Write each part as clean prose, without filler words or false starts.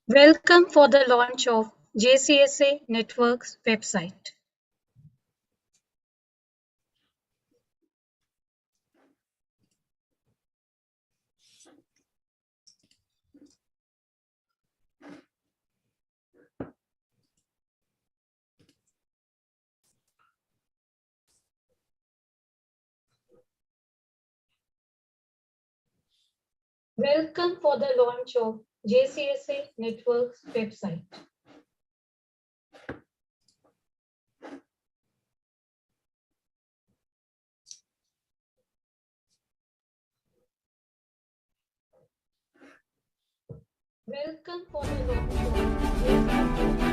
Welcome for the launch of JCSA Network's website. Welcome for the launch of JCSA Network's website. Welcome for the launch of JCSA.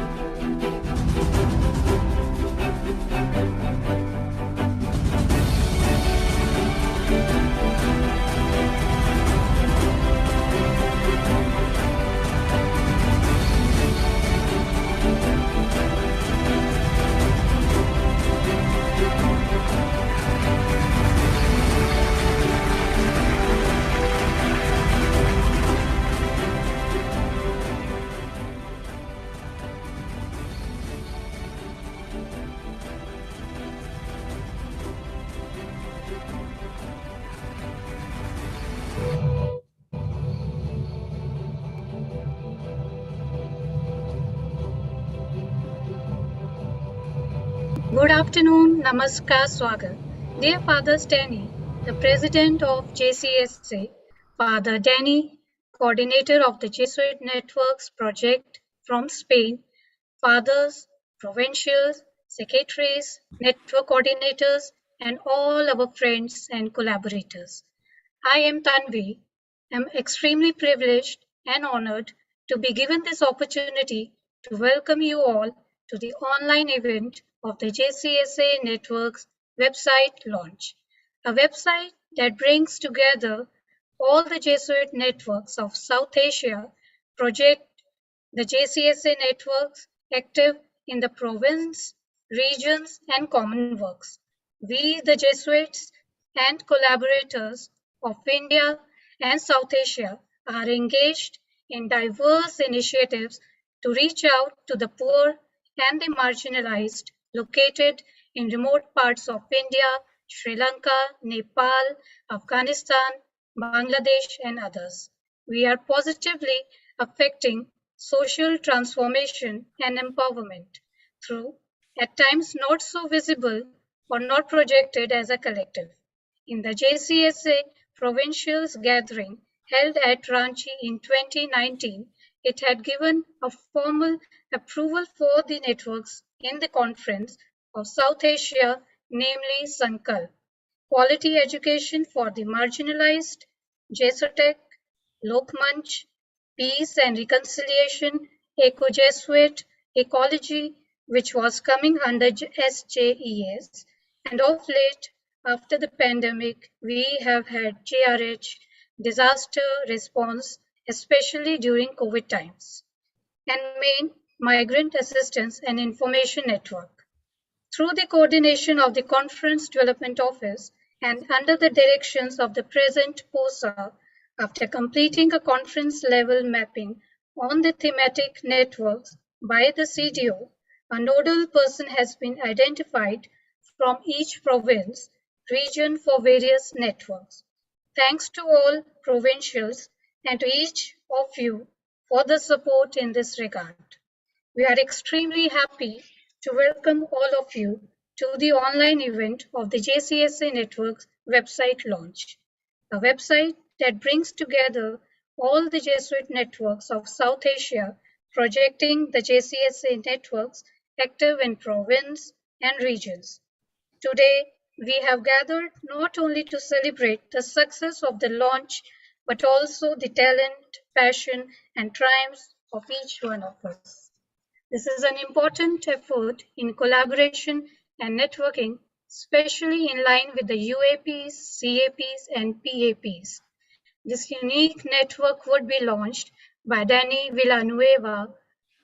Good afternoon, Namaskar, Swagat. Dear Father Danny, the President of JCSA, Father Danny, Coordinator of the Jesuit Networks Project from Spain, Fathers, Provincials, Secretaries, Network Coordinators, and all our friends and collaborators. I am Tanvi. I am extremely privileged and honored to be given this opportunity to welcome you all to the online event of the JCSA Network's website launch, a website that brings together all the Jesuit networks of South Asia, project the JCSA networks active in the province, regions, and commonwealths. We, the Jesuits and collaborators of India and South Asia, are engaged in diverse initiatives to reach out to the poor and the marginalized located in remote parts of India, Sri Lanka, Nepal, Afghanistan, Bangladesh, and others. We are positively affecting social transformation and empowerment through, at times not so visible or not projected as a collective. In the JCSA Provincials gathering held at Ranchi in 2019, it had given a formal approval for the networks in the Conference of South Asia, namely Sankalp. Quality education for the marginalized, JSOTEC, Lokmanch, Peace and Reconciliation, Eco-Jesuit, Ecology, which was coming under SJES, and of late, after the pandemic, we have had JRH, disaster response, especially during COVID times, and main migrant assistance and information network. Through the coordination of the Conference Development Office and under the directions of the present POSA, after completing a conference-level mapping on the thematic networks by the CDO, a nodal person has been identified from each province, region for various networks. Thanks to all provincials and to each of you for the support in this regard. We are extremely happy to welcome all of you to the online event of the JCSA Network's website launch, a website that brings together all the Jesuit networks of South Asia, projecting the JCSA networks active in province and regions. Today, we have gathered not only to celebrate the success of the launch, but also the talent, passion, and triumphs of each one of us. This is an important effort in collaboration and networking, especially in line with the UAPs, CAPs, and PAPs. This unique network would be launched by Danny Villanueva,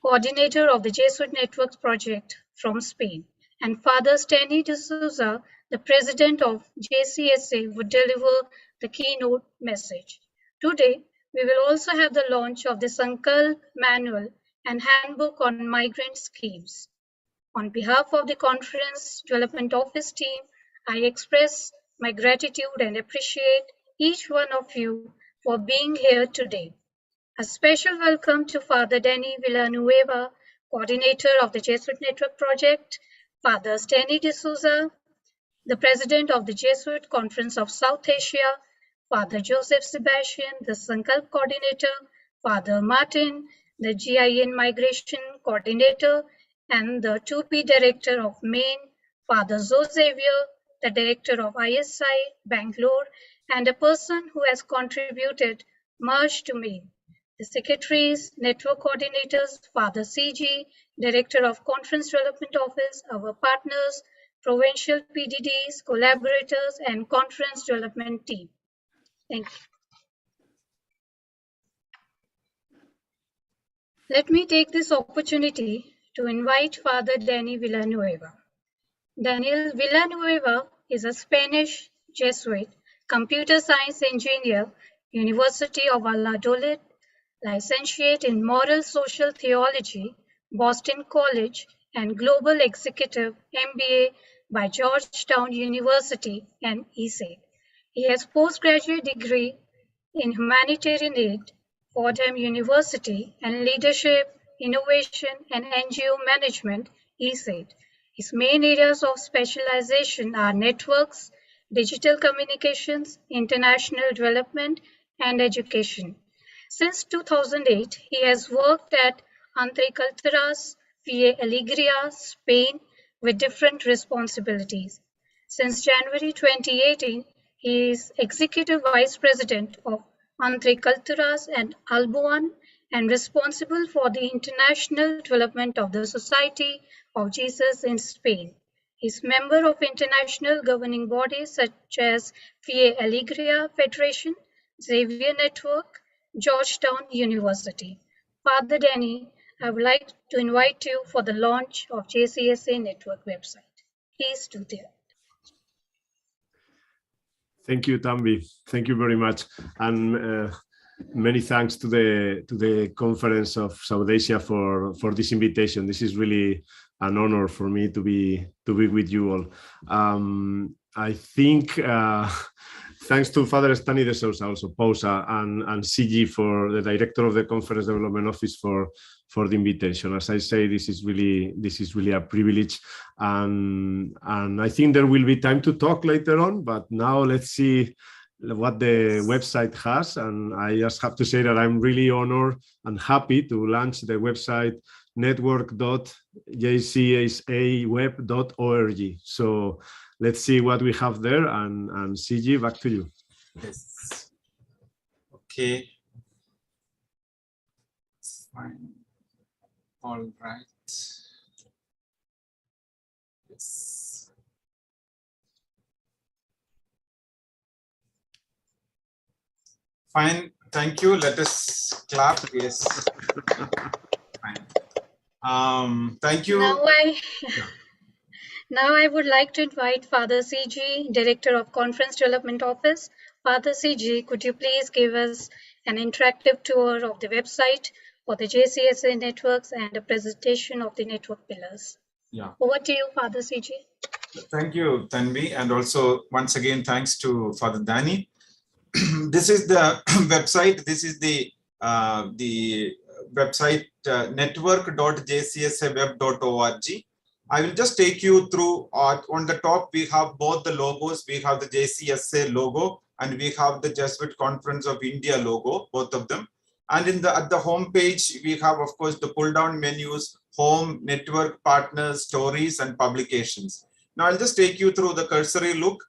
coordinator of the Jesuit Networks project from Spain, and Father Stanley de Souza, the president of JCSA, would deliver the keynote message. Today, We will also have the launch of the Sankalp Manual and Handbook on Migrant Schemes. On behalf of the Conference Development Office team, I express my gratitude and appreciate each one of you for being here today. A special welcome to Father Danny Villanueva, coordinator of the Jesuit Network Project, Father Stanley D'Souza, the president of the Jesuit Conference of South Asia, Father Joseph Sebastian, the Sankalp coordinator, Father Martin, the GIN migration coordinator, and the 2P director of Maine, Father Zoe Xavier, the director of ISI Bangalore, and a person who has contributed much to Maine. The secretaries, network coordinators, Father CG, Director of Conference Development Office, our partners, provincial PDDs, collaborators, and conference development team. Thank you. Let me take this opportunity to invite Father Danny Villanueva. Daniel Villanueva is a Spanish Jesuit, computer science engineer, University of Valladolid, licentiate in Moral Social Theology, Boston College, and Global Executive MBA by Georgetown University and ESAID. He has postgraduate degree in Humanitarian Aid, Fordham University, and Leadership, Innovation, and NGO Management, ESAID. His main areas of specialization are networks, digital communications, international development, and education. Since 2008, he has worked at Entre Culturas, PA Alegría, Spain, with different responsibilities. Since January 2018, he is Executive Vice President of Entre Culturas and Alboan and responsible for the international development of the Society of Jesus in Spain. He is member of international governing bodies such as PA Alegría Federation, Xavier Network, Georgetown University. Father Danny, I would like to invite you for the launch of JCSA Network website. Please do that. Thank you, Tanvi. Thank you very much, and many thanks to the Conference of South Asia for this invitation. This is really an honor for me to be with you all. I think. Thanks to Father Stanley D'Souza, also POSA, and CG, for the director of the Conference Development Office, for the invitation. As I say, this is really a privilege, and I think there will be time to talk later on. But now let's see what the website has, and I just have to say that I'm really honored and happy to launch the website network.jcsaweb.org. So let's see what we have there, and CG, back to you. Yes. Okay. Fine. All right. Yes. Fine. Thank you. Let us clap. Yes. Fine. Thank you. Now I would like to invite Father CG, Director of Conference Development Office. Father CG, could you please give us an interactive tour of the website for the JCSA networks and a presentation of the network pillars? Yeah. Over to you, Father CG. Thank you, Tanvi, and also once again thanks to Father Danny. This is the website. This is the website network.jcsaweb.org. I will just take you through. On the top, we have both the logos. We have the JCSA logo and we have the Jesuit Conference of India logo, both of them. And at the home page, we have, of course, the pull-down menus, home, network, partners, stories, and publications. Now, I'll just take you through the cursory look.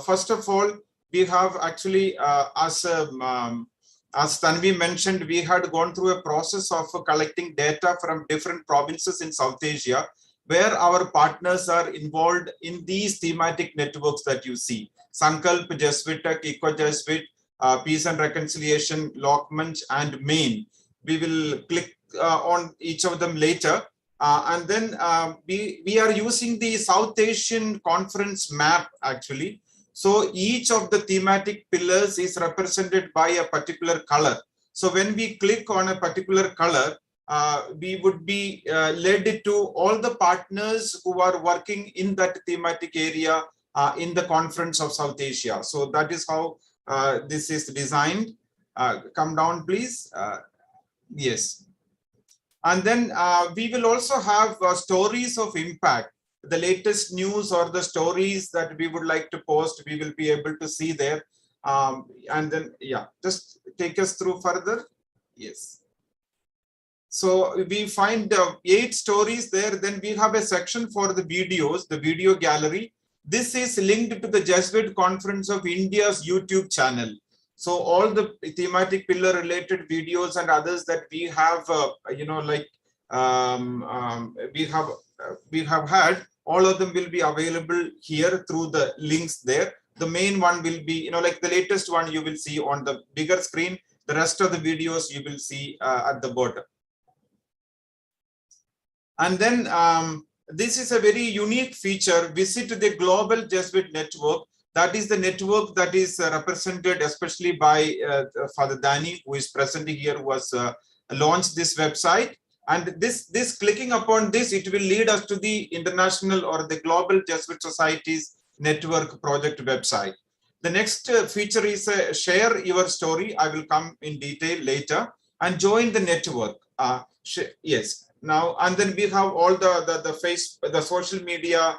First of all, we have actually, as Tanvi mentioned, we had gone through a process of collecting data from different provinces in South Asia, where our partners are involved in these thematic networks that you see. Sankalp, Jesuitech, Eco-Jesuit, Peace and Reconciliation, Lockmunch, and Maine. We will click on each of them later. And then we are using the South Asian Conference map, actually. So each of the thematic pillars is represented by a particular color. So when we click on a particular color, we would be led to all the partners who are working in that thematic area in the Conference of South Asia. So that is how this is designed. Come down, please. Yes. And then we will also have stories of impact. The latest news or the stories that we would like to post, we will be able to see there. And then, yeah, just take us through further. Yes. So we find 8 stories there. Then we have a section for the videos, the video gallery. This is linked to the Jesuit Conference of India's YouTube channel. So all the thematic pillar related videos and others that we have, we have had, all of them will be available here through the links there. The main one will be, like the latest one you will see on the bigger screen. The rest of the videos you will see at the bottom. And then this is a very unique feature. Visit the Global Jesuit Network. That is the network that is represented especially by Father Danny, who is present here, who has launched this website. And this clicking upon this, it will lead us to the international or the Global Jesuit Society's network project website. The next feature is share your story. I will come in detail later, and join the network. Yes. Now, and then we have all the social media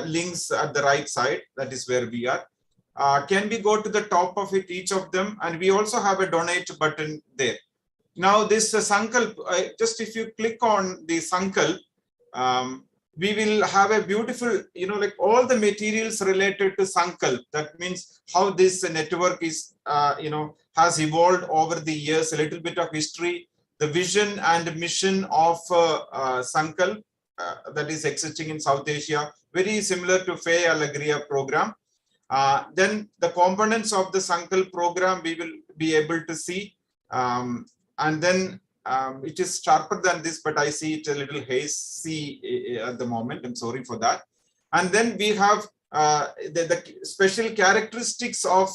links at the right side. That is where we are. Can we go to the top of it, each of them? And we also have a donate button there. Now this Sankalp, just if you click on the Sankalp, we will have a beautiful, like all the materials related to Sankalp. That means how this network is, has evolved over the years, a little bit of history, the vision and mission of Sankalp that is existing in South Asia, very similar to Fe Alegria program. Then the components of the Sankalp program we will be able to see. And then it is sharper than this, but I see it a little hazy at the moment. I'm sorry for that. And then we have the special characteristics of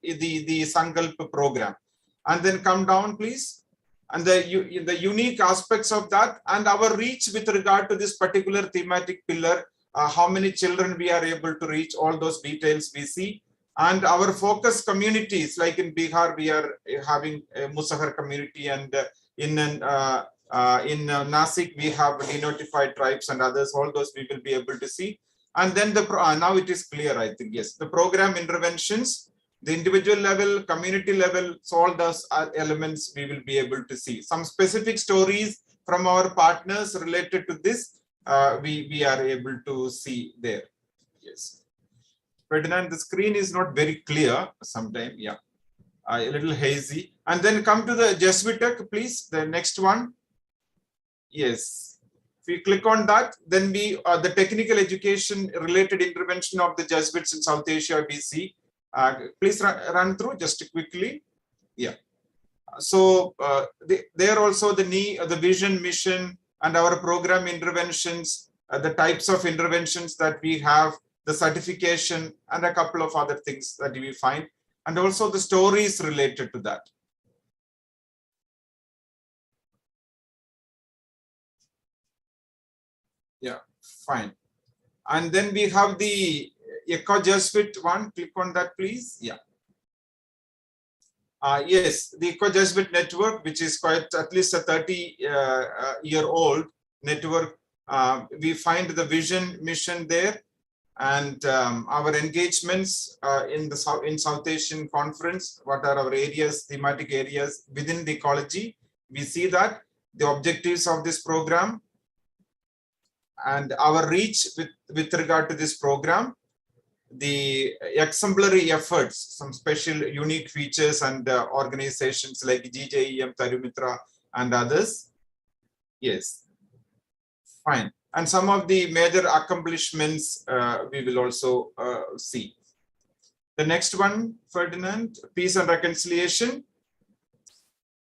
the Sankalp program. And then come down, please. And the unique aspects of that and our reach with regard to this particular thematic pillar, how many children we are able to reach, all those details we see. And our focus communities, like in Bihar, we are having a Musahar community, and in Nasik, we have denotified tribes and others. All those we will be able to see. And then now it is clear, I think, yes. The program interventions, the individual level, community level, so all those elements we will be able to see. Some specific stories from our partners related to this, we are able to see there. Yes. Ferdinand, the screen is not very clear sometimes, yeah, a little hazy. And then come to the Jesuitech, please, the next one. Yes, if we click on that, then we the technical education related intervention of the Jesuits in South Asia, we see. Please run through just quickly. Yeah. So there also the vision, mission, and our program interventions, the types of interventions that we have, the certification, and a couple of other things that we find, and also the stories related to that. Yeah, fine. And then we have the Eco Jesuit one. Click on that, please. Yeah. Yes, the Eco Jesuit network, which is quite at least a 30-year-old network. We find the vision, mission there. And our engagements in South Asian Conference, what are our areas, thematic areas within the ecology? We see that the objectives of this program and our reach with regard to this program, the exemplary efforts, some special unique features and organizations like GJEM, Tarumitra, and others. Yes, fine. And some of the major accomplishments we will also see. The next one, Ferdinand, peace and reconciliation.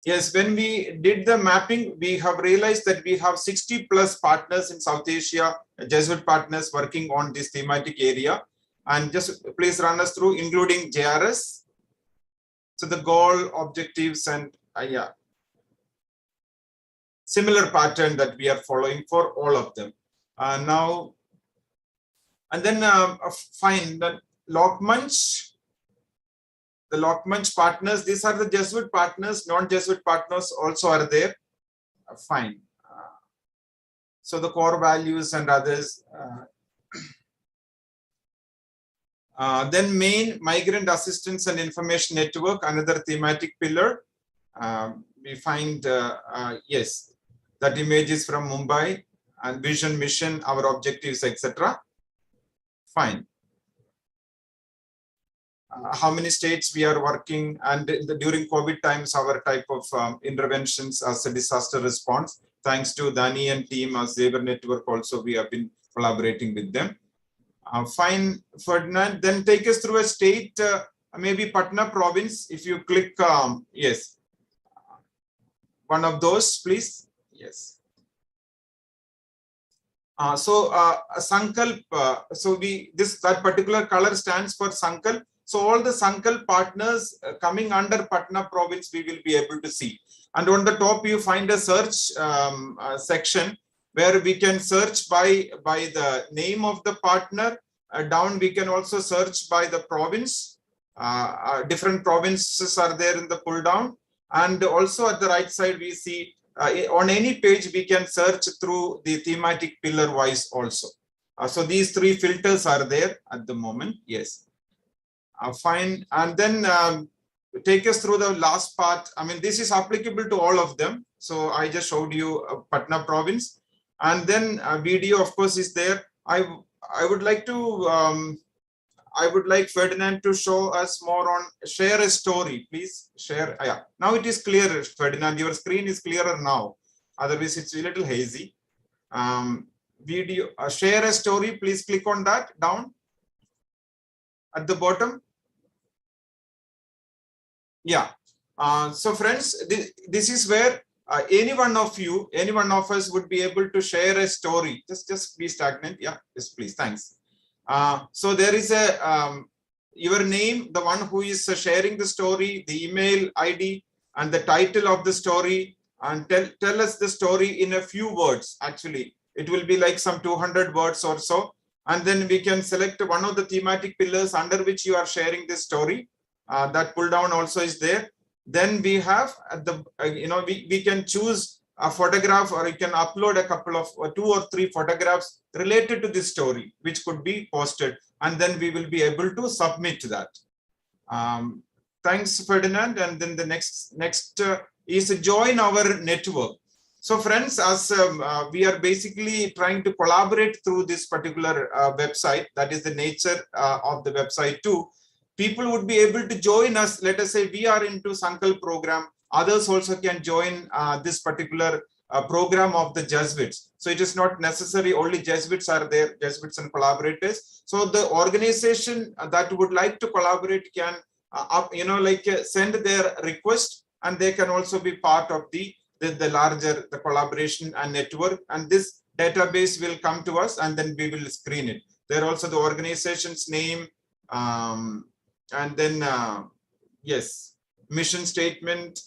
Yes, when we did the mapping, we have realized that we have 60 plus partners in South Asia, Jesuit partners working on this thematic area. And just please run us through, including JRS. So the goal, objectives, and yeah, similar pattern that we are following for all of them. Now, and then fine, that Lockmunch, the Lockmunch partners, these are the Jesuit partners, non-Jesuit partners also are there. Fine. So the core values and others. Then main migrant assistance and information network, another thematic pillar. We find, yes, that image is from Mumbai, and vision, mission, our objectives, etc. Fine. How many states we are working, and during COVID times, our type of interventions as a disaster response. Thanks to Dani and team as Saber Network, also we have been collaborating with them. Fine, Ferdinand. Then take us through a state, maybe Patna province. If you click, yes, one of those, please. Yes. So Sankalp. So that particular color stands for Sankalp. So all the Sankalp partners coming under Patna province, we will be able to see. And on the top, you find a search section where we can search by the name of the partner. Down, we can also search by the province. Different provinces are there in the pull down. And also at the right side, we see on any page, we can search through the thematic pillar wise also. So these three filters are there at the moment. Yes. Fine. And then take us through the last part. I mean, this is applicable to all of them. So I just showed you Patna province. And then video, of course, is there. I would like to I would like Ferdinand to show us more on share a story, please. Share. Yeah. Now it is clear, Ferdinand. Your screen is clearer now. Otherwise, it's a little hazy. Video. Share a story. Please click on that down at the bottom. Yeah. So friends, this is where any one of you, any one of us would be able to share a story. Just be stagnant. Yeah. Yes, please. Thanks. So there is a your name, the one who is sharing the story, the email ID, and the title of the story, and tell us the story in a few words. Actually, it will be like some 200 words or so, and then we can select one of the thematic pillars under which you are sharing this story. That pull down also is there. Then we have the we can choose a photograph, or you can upload a couple of 2 or 3 photographs related to this story, which could be posted, and then we will be able to submit that. Thanks, Ferdinand. And then the next is join our network. So friends, as we are basically trying to collaborate through this particular website, that is the nature of the website too. People would be able to join us. Let us say we are into Sankalp program. Others also can join this particular program of the Jesuits. So it is not necessary only Jesuits are there, Jesuits and collaborators. So the organization that would like to collaborate can, send their request, and they can also be part of the larger collaboration and network. And this database will come to us, and then we will screen it. There also the organization's name, and then yes, mission statement.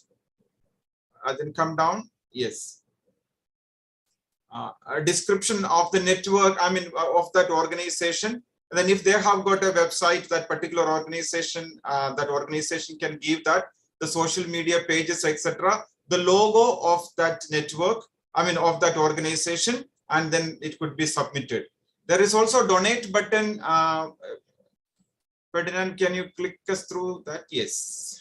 Then come down. Yes. A description of the network, I mean, of that organization. And then if they have got a website, that particular organization, can give that, the social media pages, etc., the logo of that network, I mean, of that organization, and then it could be submitted. There is also a donate button. Ferdinand, can you click us through that? Yes.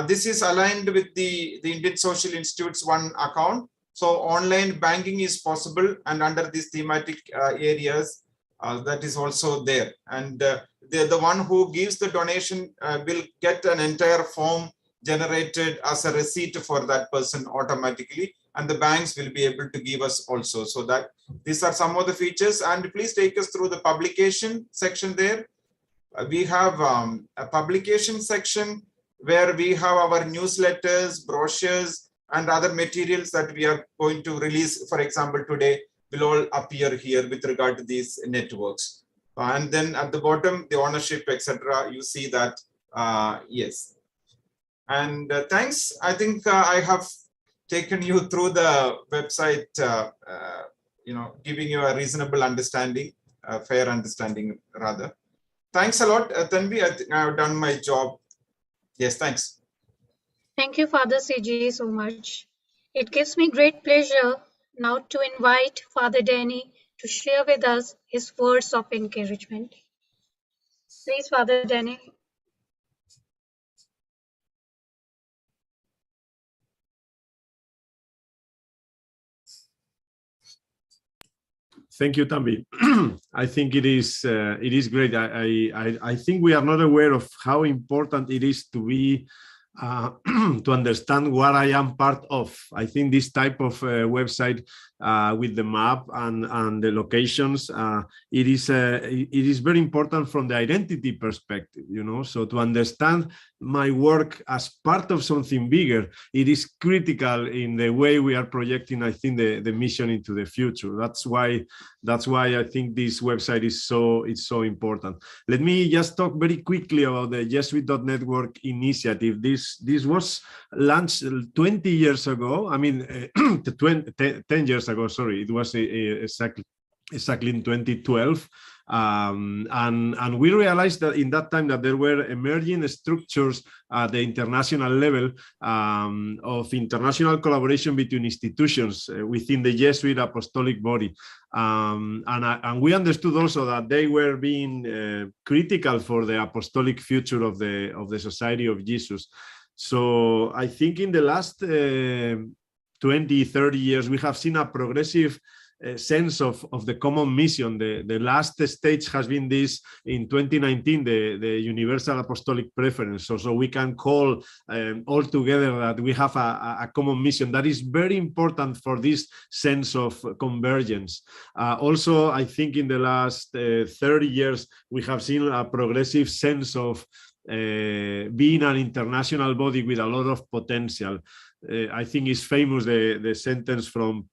This is aligned with the Indian Social Institute's one account. So online banking is possible, and under these thematic areas, that is also there. And the one who gives the donation will get an entire form generated as a receipt for that person automatically, and the banks will be able to give us also. So that these are some of the features. And please take us through the publication section there. We have a publication section where we have our newsletters, brochures, and other materials that we are going to release, for example, today, will all appear here with regard to these networks. And then at the bottom, the ownership, etc., you see that, yes. And thanks. I think I have taken you through the website, giving you a reasonable understanding, fair understanding rather. Thanks a lot, Tanvi. I think I've done my job. Yes, thanks. Thank you, Father CG, so much. It gives me great pleasure now to invite Father Danny to share with us his words of encouragement. Please, Father Danny. Thank you, Tambi. I think it is great. I think we are not aware of how important it is to be to understand what I am part of. I think this type of website with the map and the locations, it is very important from the identity perspective, you know. So to understand my work as part of something bigger, it is critical in the way we are projecting, I think, the mission into the future. That's why I think this website is so important. Let me just talk very quickly about the Jesuit.network initiative. This was launched 20 years ago. I mean, 10 years ago, sorry. It was exactly in 2012. And we realized that in that time that there were emerging structures at the international level of international collaboration between institutions within the Jesuit apostolic body. And we understood also that they were being critical for the apostolic future of the Society of Jesus. So I think in the last 20, 30 years, we have seen a progressive sense of the common mission. The last stage has been this in 2019, the Universal Apostolic Preference. So we can call all together that we have a common mission that is very important for this sense of convergence. Also, I think in the last 30 years, we have seen a progressive sense of being an international body with a lot of potential. I think it's famous the sentence from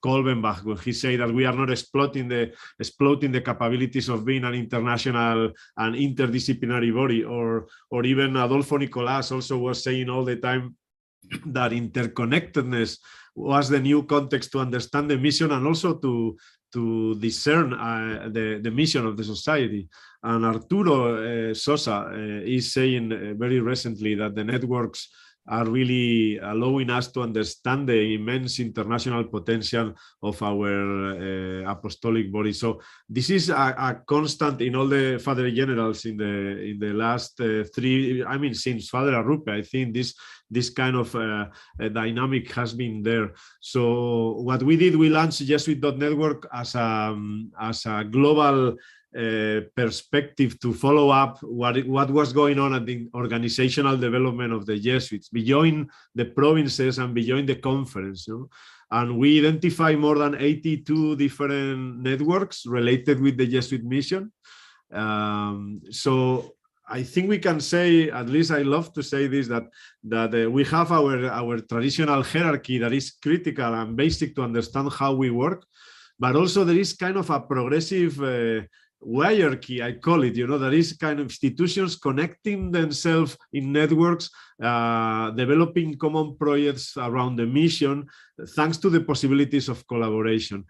Kolbenbach when he said that we are not exploiting the capabilities of being an international and interdisciplinary body, or even Adolfo Nicolás also was saying all the time that interconnectedness was the new context to understand the mission and also to discern the mission of the society. And Arturo Sosa is saying very recently that the networks are really allowing us to understand the immense international potential of our apostolic body. So this is a constant in all the Father Generals in the last since Father Arrupe. I think this kind of dynamic has been there. So what we did, we launched Jesuit.network as a global perspective to follow up what was going on at the organizational development of the Jesuits beyond the provinces and beyond the conference. You know? And we identify more than 82 different networks related with the Jesuit mission. So I think we can say, at least I love to say this, that we have our traditional hierarchy that is critical and basic to understand how we work, but also there is kind of a progressive hierarchy, I call it, you know, there is kind of institutions connecting themselves in networks, developing common projects around the mission, thanks to the possibilities of collaboration.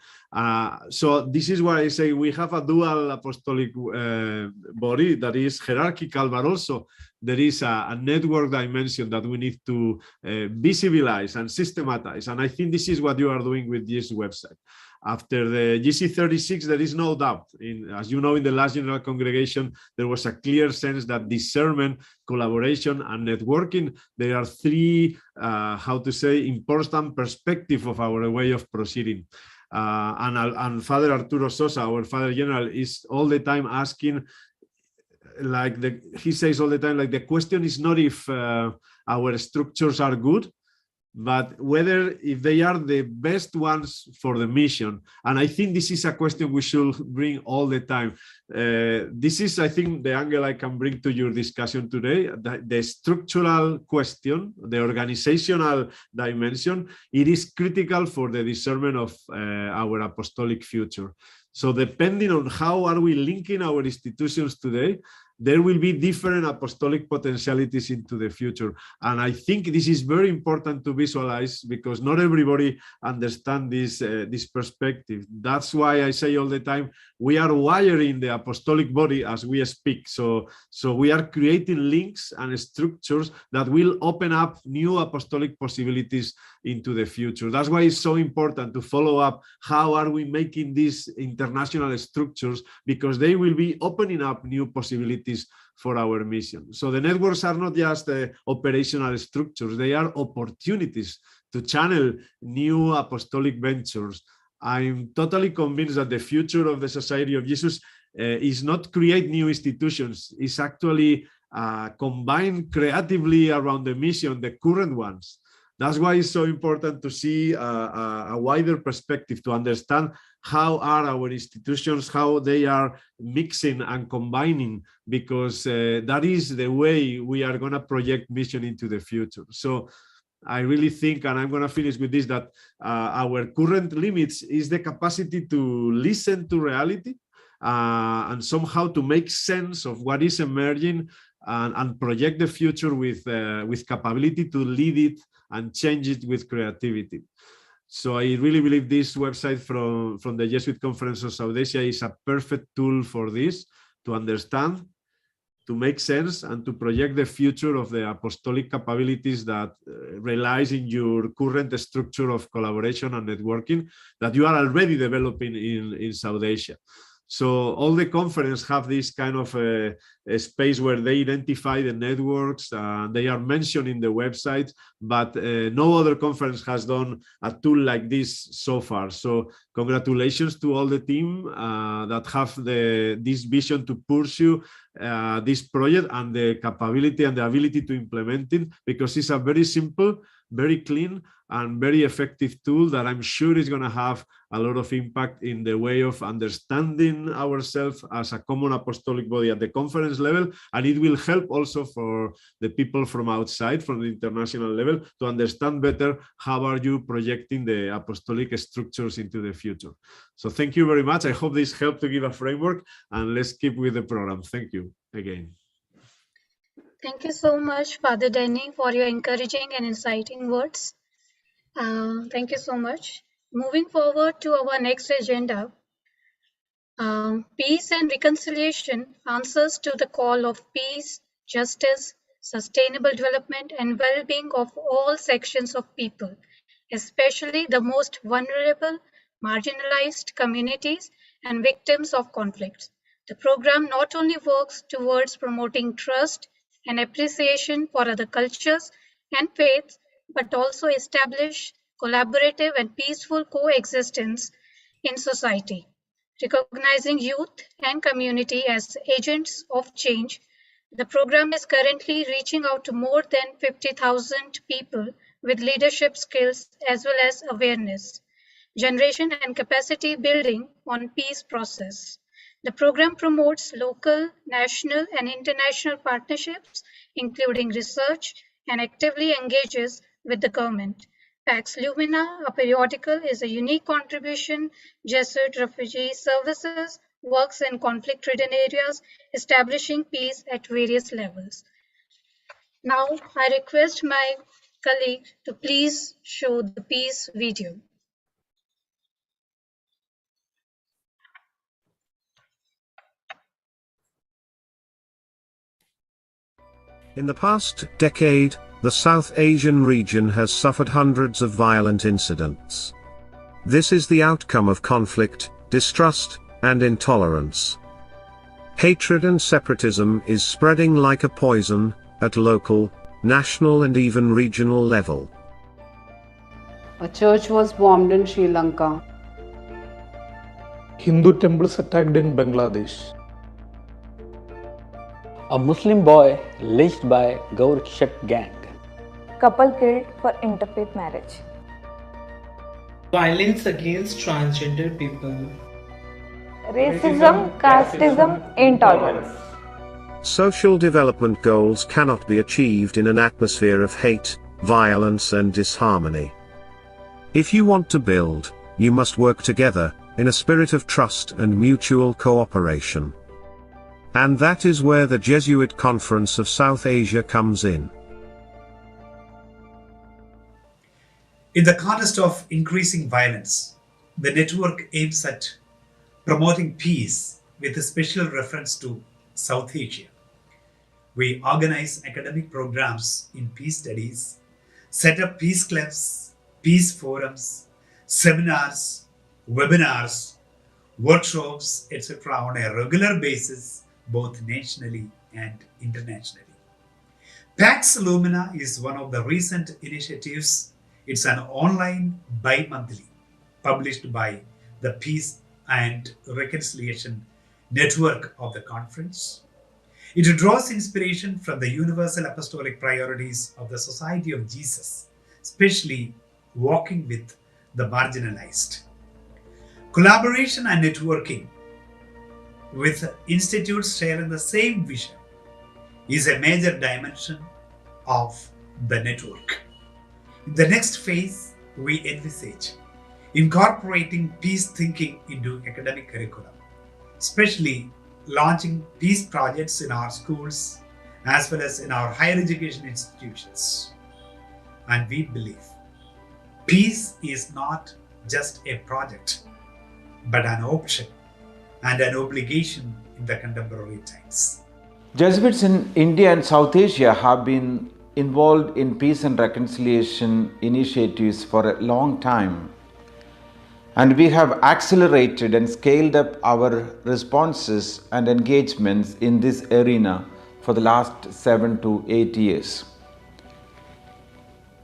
So this is why I say we have a dual apostolic body that is hierarchical, but also there is a network dimension that we need to visibilize and systematize. And I think this is what you are doing with this website. After the GC36, there is no doubt. As you know, in the last General Congregation, there was a clear sense that discernment, collaboration, and networking, there are three, important perspectives of our way of proceeding. And Father Arturo Sosa, our Father General, is all the time asking, he says all the time, the question is not if our structures are good, but whether if they are the best ones for the mission. And I think this is a question we should bring all the time. This is, I think, the angle I can bring to your discussion today, the structural question, the organizational dimension. It is critical for the discernment of our apostolic future. So depending on how are we linking our institutions today, there will be different apostolic potentialities into the future. And I think this is very important to visualize because not everybody understands this perspective. That's why I say all the time, we are wiring the apostolic body as we speak. So we are creating links and structures that will open up new apostolic possibilities into the future. That's why it's so important to follow up how are we making these international structures, because they will be opening up new possibilities for our mission. So the networks are not just operational structures, they are opportunities to channel new apostolic ventures. I'm totally convinced that the future of the Society of Jesus is not create new institutions, it's actually combine creatively around the mission, the current ones. That's why it's so important to see a wider perspective, to understand how are our institutions, how they are mixing and combining, because that is the way we are going to project mission into the future. So I really think, and I'm going to finish with this, that our current limits is the capacity to listen to reality and somehow to make sense of what is emerging and project the future with capability to lead it and change it with creativity. So I really believe this website from the Jesuit Conference of South Asia is a perfect tool for this, to understand, to make sense, and to project the future of the apostolic capabilities that relies in your current structure of collaboration and networking that you are already developing in South Asia. So all the conferences have this kind of a space where they identify the networks, they are mentioned in the website, but no other conference has done a tool like this so far. So congratulations to all the team that have this vision to pursue this project and the capability and the ability to implement it, because it's a very simple, very clean, and very effective tool that I'm sure is going to have a lot of impact in the way of understanding ourselves as a common apostolic body at the conference level. And it will help also for the people from outside, from the international level, to understand better how are you projecting the apostolic structures into the future. So thank you very much. I hope this helped to give a framework, and let's keep with the program. Thank you again. Thank you so much, Father Danny, for your encouraging and inciting words. Thank you so much. Moving forward to our next agenda, peace and reconciliation answers to the call of peace, justice, sustainable development, and well-being of all sections of people, especially the most vulnerable, marginalized communities and victims of conflicts. The program not only works towards promoting trust and appreciation for other cultures and faiths, but also establish collaborative and peaceful coexistence in society. Recognizing youth and community as agents of change, the program is currently reaching out to more than 50,000 people with leadership skills as well as awareness, generation and capacity building on peace process. The program promotes local, national, and international partnerships, including research, and actively engages with the government. Pax Lumina, a periodical, is a unique contribution. Jesuit Refugee Services works in conflict-ridden areas, establishing peace at various levels. Now, I request my colleague to please show the peace video. In the past decade, the South Asian region has suffered hundreds of violent incidents. This is the outcome of conflict, distrust, and intolerance. Hatred and separatism is spreading like a poison, at local, national and even regional level. A church was bombed in Sri Lanka. Hindu temples attacked in Bangladesh. A Muslim boy lynched by Gaur-Kshak gang. Couple killed for interfaith marriage. Violence against transgender people. Racism, casteism, intolerance. Social development goals cannot be achieved in an atmosphere of hate, violence and disharmony. If you want to build, you must work together, in a spirit of trust and mutual cooperation. And that is where the Jesuit Conference of South Asia comes in. In the context of increasing violence, the network aims at promoting peace with a special reference to South Asia. We organize academic programs in peace studies, set up peace clubs, peace forums, seminars, webinars, workshops, etc. on a regular basis, both nationally and internationally. Pax Lumina is one of the recent initiatives. It's an online bi-monthly published by the Peace and Reconciliation Network of the conference. It draws inspiration from the universal apostolic priorities of the Society of Jesus, especially walking with the marginalized. Collaboration and networking with institutes sharing the same vision is a major dimension of the network. In the next phase, we envisage incorporating peace thinking into academic curriculum, especially launching peace projects in our schools as well as in our higher education institutions. And we believe peace is not just a project, but an option and an obligation in the contemporary times. Jesuits in India and South Asia have been involved in peace and reconciliation initiatives for a long time. And we have accelerated and scaled up our responses and engagements in this arena for the last 7 to 8 years.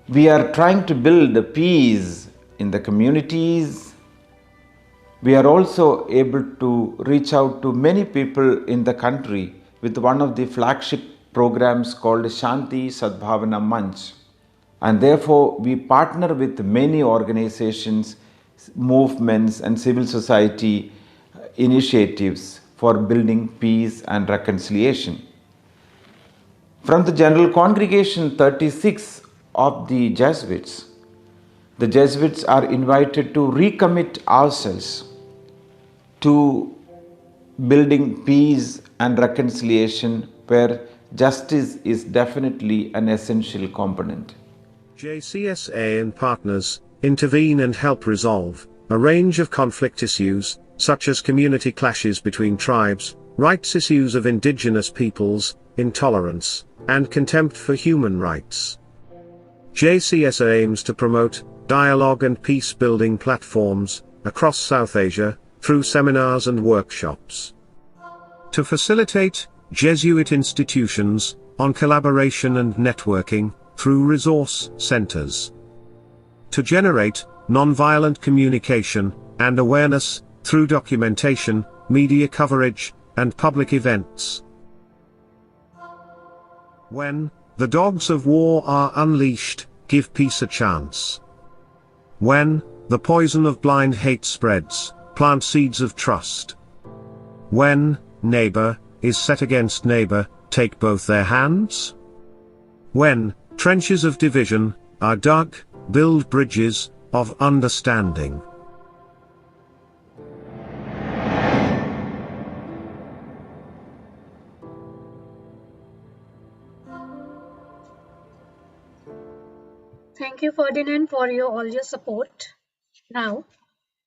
We are trying to build peace in the communities. We are also able to reach out to many people in the country with one of the flagship programs called Shanti Sadbhavana Manch. And therefore, we partner with many organizations, movements, and civil society initiatives for building peace and reconciliation. From the General Congregation 36 of the Jesuits are invited to recommit ourselves to building peace and reconciliation, where justice is definitely an essential component. JCSA and partners intervene and help resolve a range of conflict issues, such as community clashes between tribes, rights issues of indigenous peoples, intolerance, and contempt for human rights. JCSA aims to promote dialogue and peace-building platforms across South Asia through seminars and workshops. To facilitate Jesuit institutions on collaboration and networking through resource centers. To generate nonviolent communication and awareness through documentation, media coverage, and public events. When the dogs of war are unleashed, give peace a chance. When the poison of blind hate spreads, plant seeds of trust. When neighbor is set against neighbor, take both their hands. When trenches of division are dug, build bridges of understanding. Thank you, Ferdinand, for all your support. Now,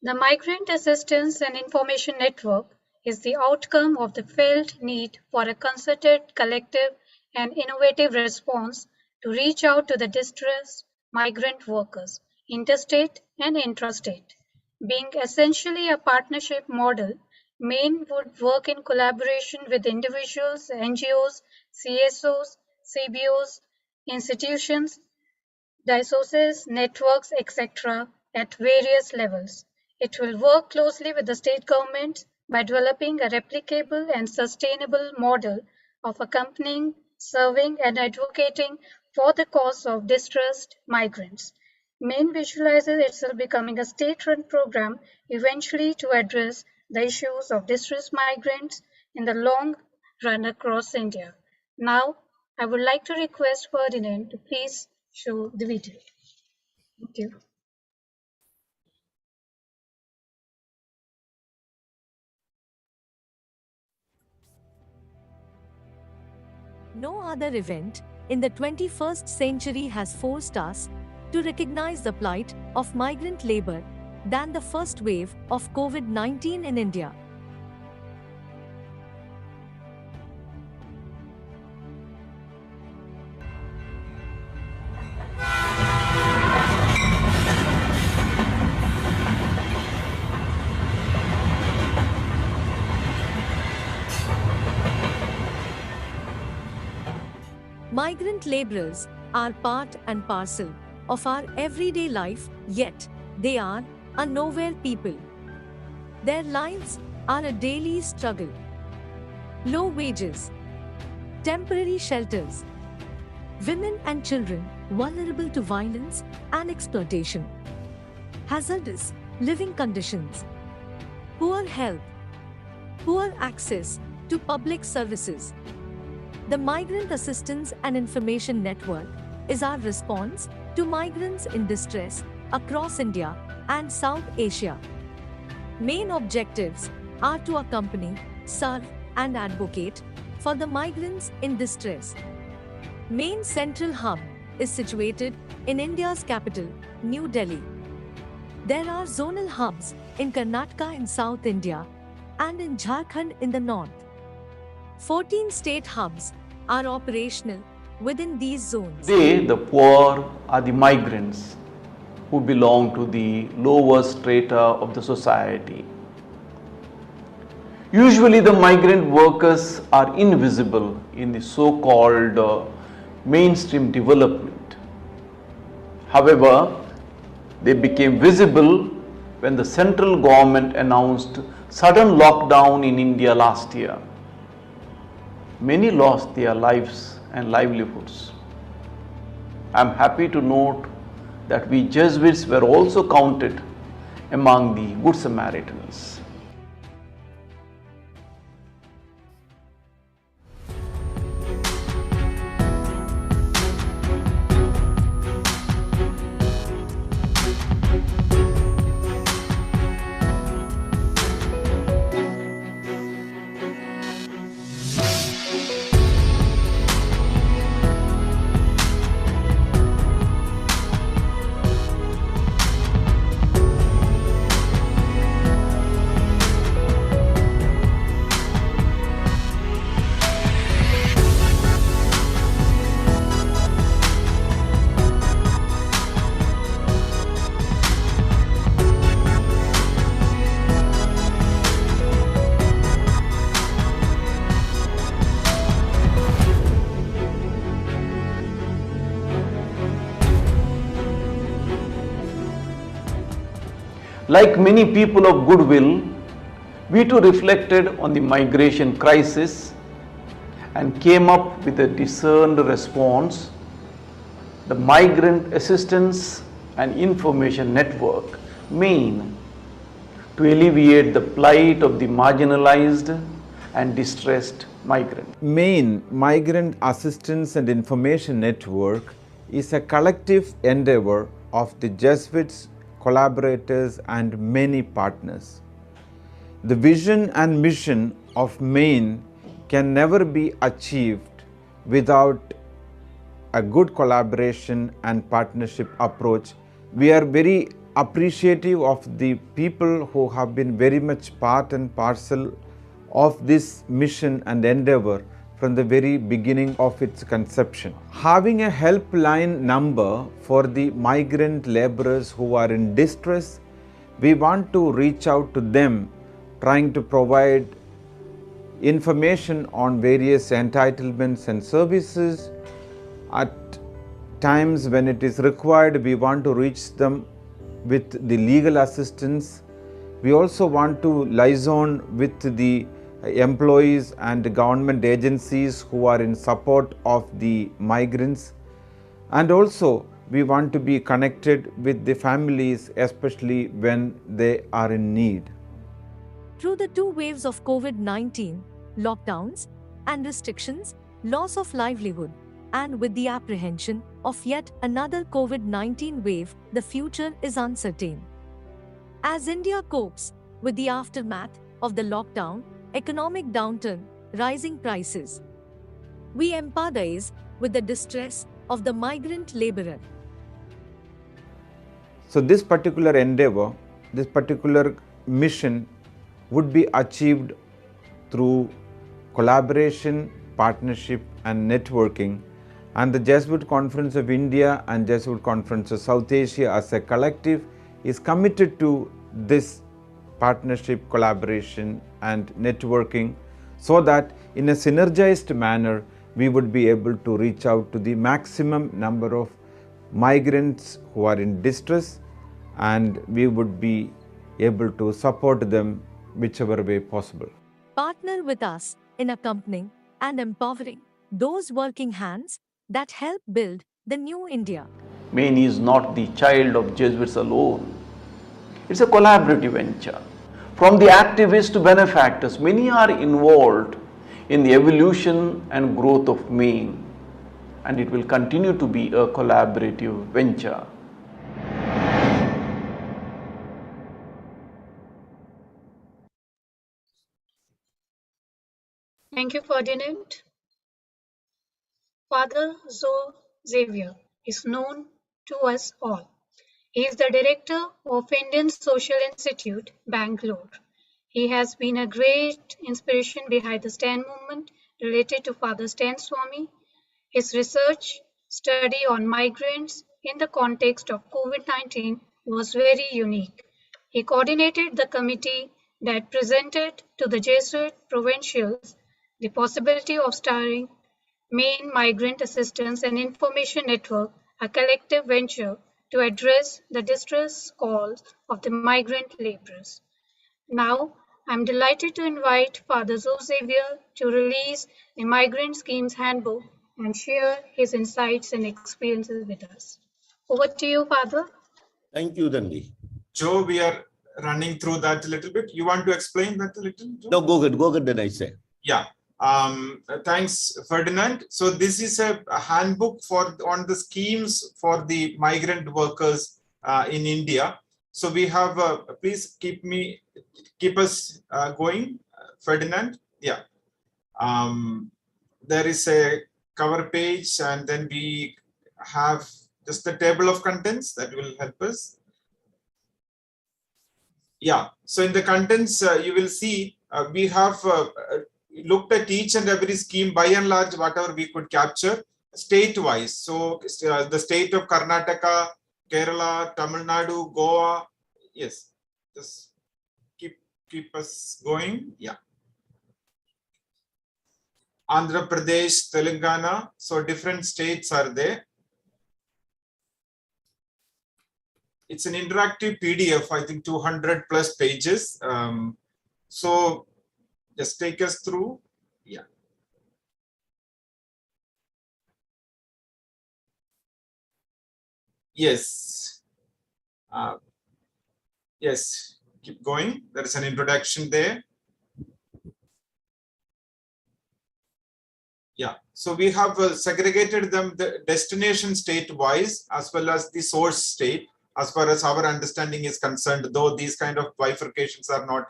the Migrant Assistance and Information Network is the outcome of the felt need for a concerted, collective, and innovative response to reach out to the distressed migrant workers, interstate and intrastate. Being essentially a partnership model, MAIN would work in collaboration with individuals, NGOs, CSOs, CBOs, institutions, dioceses, networks, etc. at various levels. It will work closely with the state government by developing a replicable and sustainable model of accompanying, serving, and advocating for the cause of distressed migrants. MAIN visualizes itself becoming a state-run program eventually to address the issues of distressed migrants in the long run across India. Now, I would like to request Ferdinand to please show the video. Thank you. No other event in the 21st century has forced us to recognize the plight of migrant labor than the first wave of COVID-19 in India. Migrant laborers are part and parcel of our everyday life, yet they are a nowhere people. Their lives are a daily struggle. Low wages, temporary shelters, women and children vulnerable to violence and exploitation, hazardous living conditions, poor health, poor access to public services. The Migrant Assistance and Information Network is our response to migrants in distress across India and South Asia. Main objectives are to accompany, serve, and advocate for the migrants in distress. Main central hub is situated in India's capital, New Delhi. There are zonal hubs in Karnataka in South India and in Jharkhand in the north. 14 state hubs are operational within these zones. They, the poor, are the migrants who belong to the lower strata of the society. Usually the migrant workers are invisible in the so-called mainstream development. However, they became visible when the central government announced sudden lockdown in India last year. Many lost their lives and livelihoods. I am happy to note that we Jesuits were also counted among the Good Samaritans. Like many people of goodwill, we too reflected on the migration crisis and came up with a discerned response. The Migrant Assistance and Information Network, MAIN, to alleviate the plight of the marginalized and distressed migrant. MAIN, Migrant Assistance and Information Network, is a collective endeavor of the Jesuits, collaborators and many partners. The vision and mission of MAIN can never be achieved without a good collaboration and partnership approach. We are very appreciative of the people who have been very much part and parcel of this mission and endeavor from the very beginning of its conception. Having a helpline number for the migrant laborers who are in distress, we want to reach out to them, trying to provide information on various entitlements and services. At times when it is required, we want to reach them with the legal assistance. We also want to liaison with the employees and government agencies who are in support of the migrants, and also we want to be connected with the families, especially when they are in need. Through the two waves of COVID-19, lockdowns and restrictions, loss of livelihood, and with the apprehension of yet another COVID-19 wave, the future is uncertain. As India copes with the aftermath of the lockdown, economic downturn, rising prices, We empathize with the distress of the migrant laborer. So this particular endeavor, this particular mission would be achieved through collaboration, partnership and networking, and the Jesuit Conference of India and Jesuit Conference of South Asia as a collective is committed to this partnership, collaboration and networking, so that in a synergized manner we would be able to reach out to the maximum number of migrants who are in distress, and we would be able to support them whichever way possible. Partner with us in accompanying and empowering those working hands that help build the new India. Maine is not the child of Jesuits alone. It's a collaborative venture. From the activists to benefactors, many are involved in the evolution and growth of Maine, and it will continue to be a collaborative venture. Thank you, Ferdinand. Father Xavier is known to us all. He is the director of Indian Social Institute, Bangalore. He has been a great inspiration behind the STAN movement related to Father Stan Swami. His research study on migrants in the context of COVID-19 was very unique. He coordinated the committee that presented to the Jesuit provincials the possibility of starting Maine Migrant Assistance and Information Network, a collective venture to address the distress calls of the migrant laborers. Now, I'm delighted to invite Father Xavier to release the Migrant Schemes Handbook and share his insights and experiences with us. Over to you, Father. Thank you, Dandi. Joe, we are running through that a little bit. You want to explain that a little, Joe? No, go ahead, then I say. Yeah. Thanks, Ferdinand. So this is a handbook on the schemes for the migrant workers in India. So we have, please keep us going, Ferdinand. Yeah. There is a cover page, and then we have just the table of contents that will help us. Yeah. So in the contents, you will see we have looked at each and every scheme, by and large, whatever we could capture state-wise. So the state of Karnataka, Kerala, Tamil Nadu, Goa. Yes, just keep us going. Yeah. Andhra Pradesh, Telangana. So different states are there. It's an interactive PDF, I think 200 plus pages. So just take us through. Yeah. Yes. Yes. Keep going. There is an introduction there. Yeah. So we have segregated them the destination state wise as well as the source state as far as our understanding is concerned, though these kind of bifurcations are not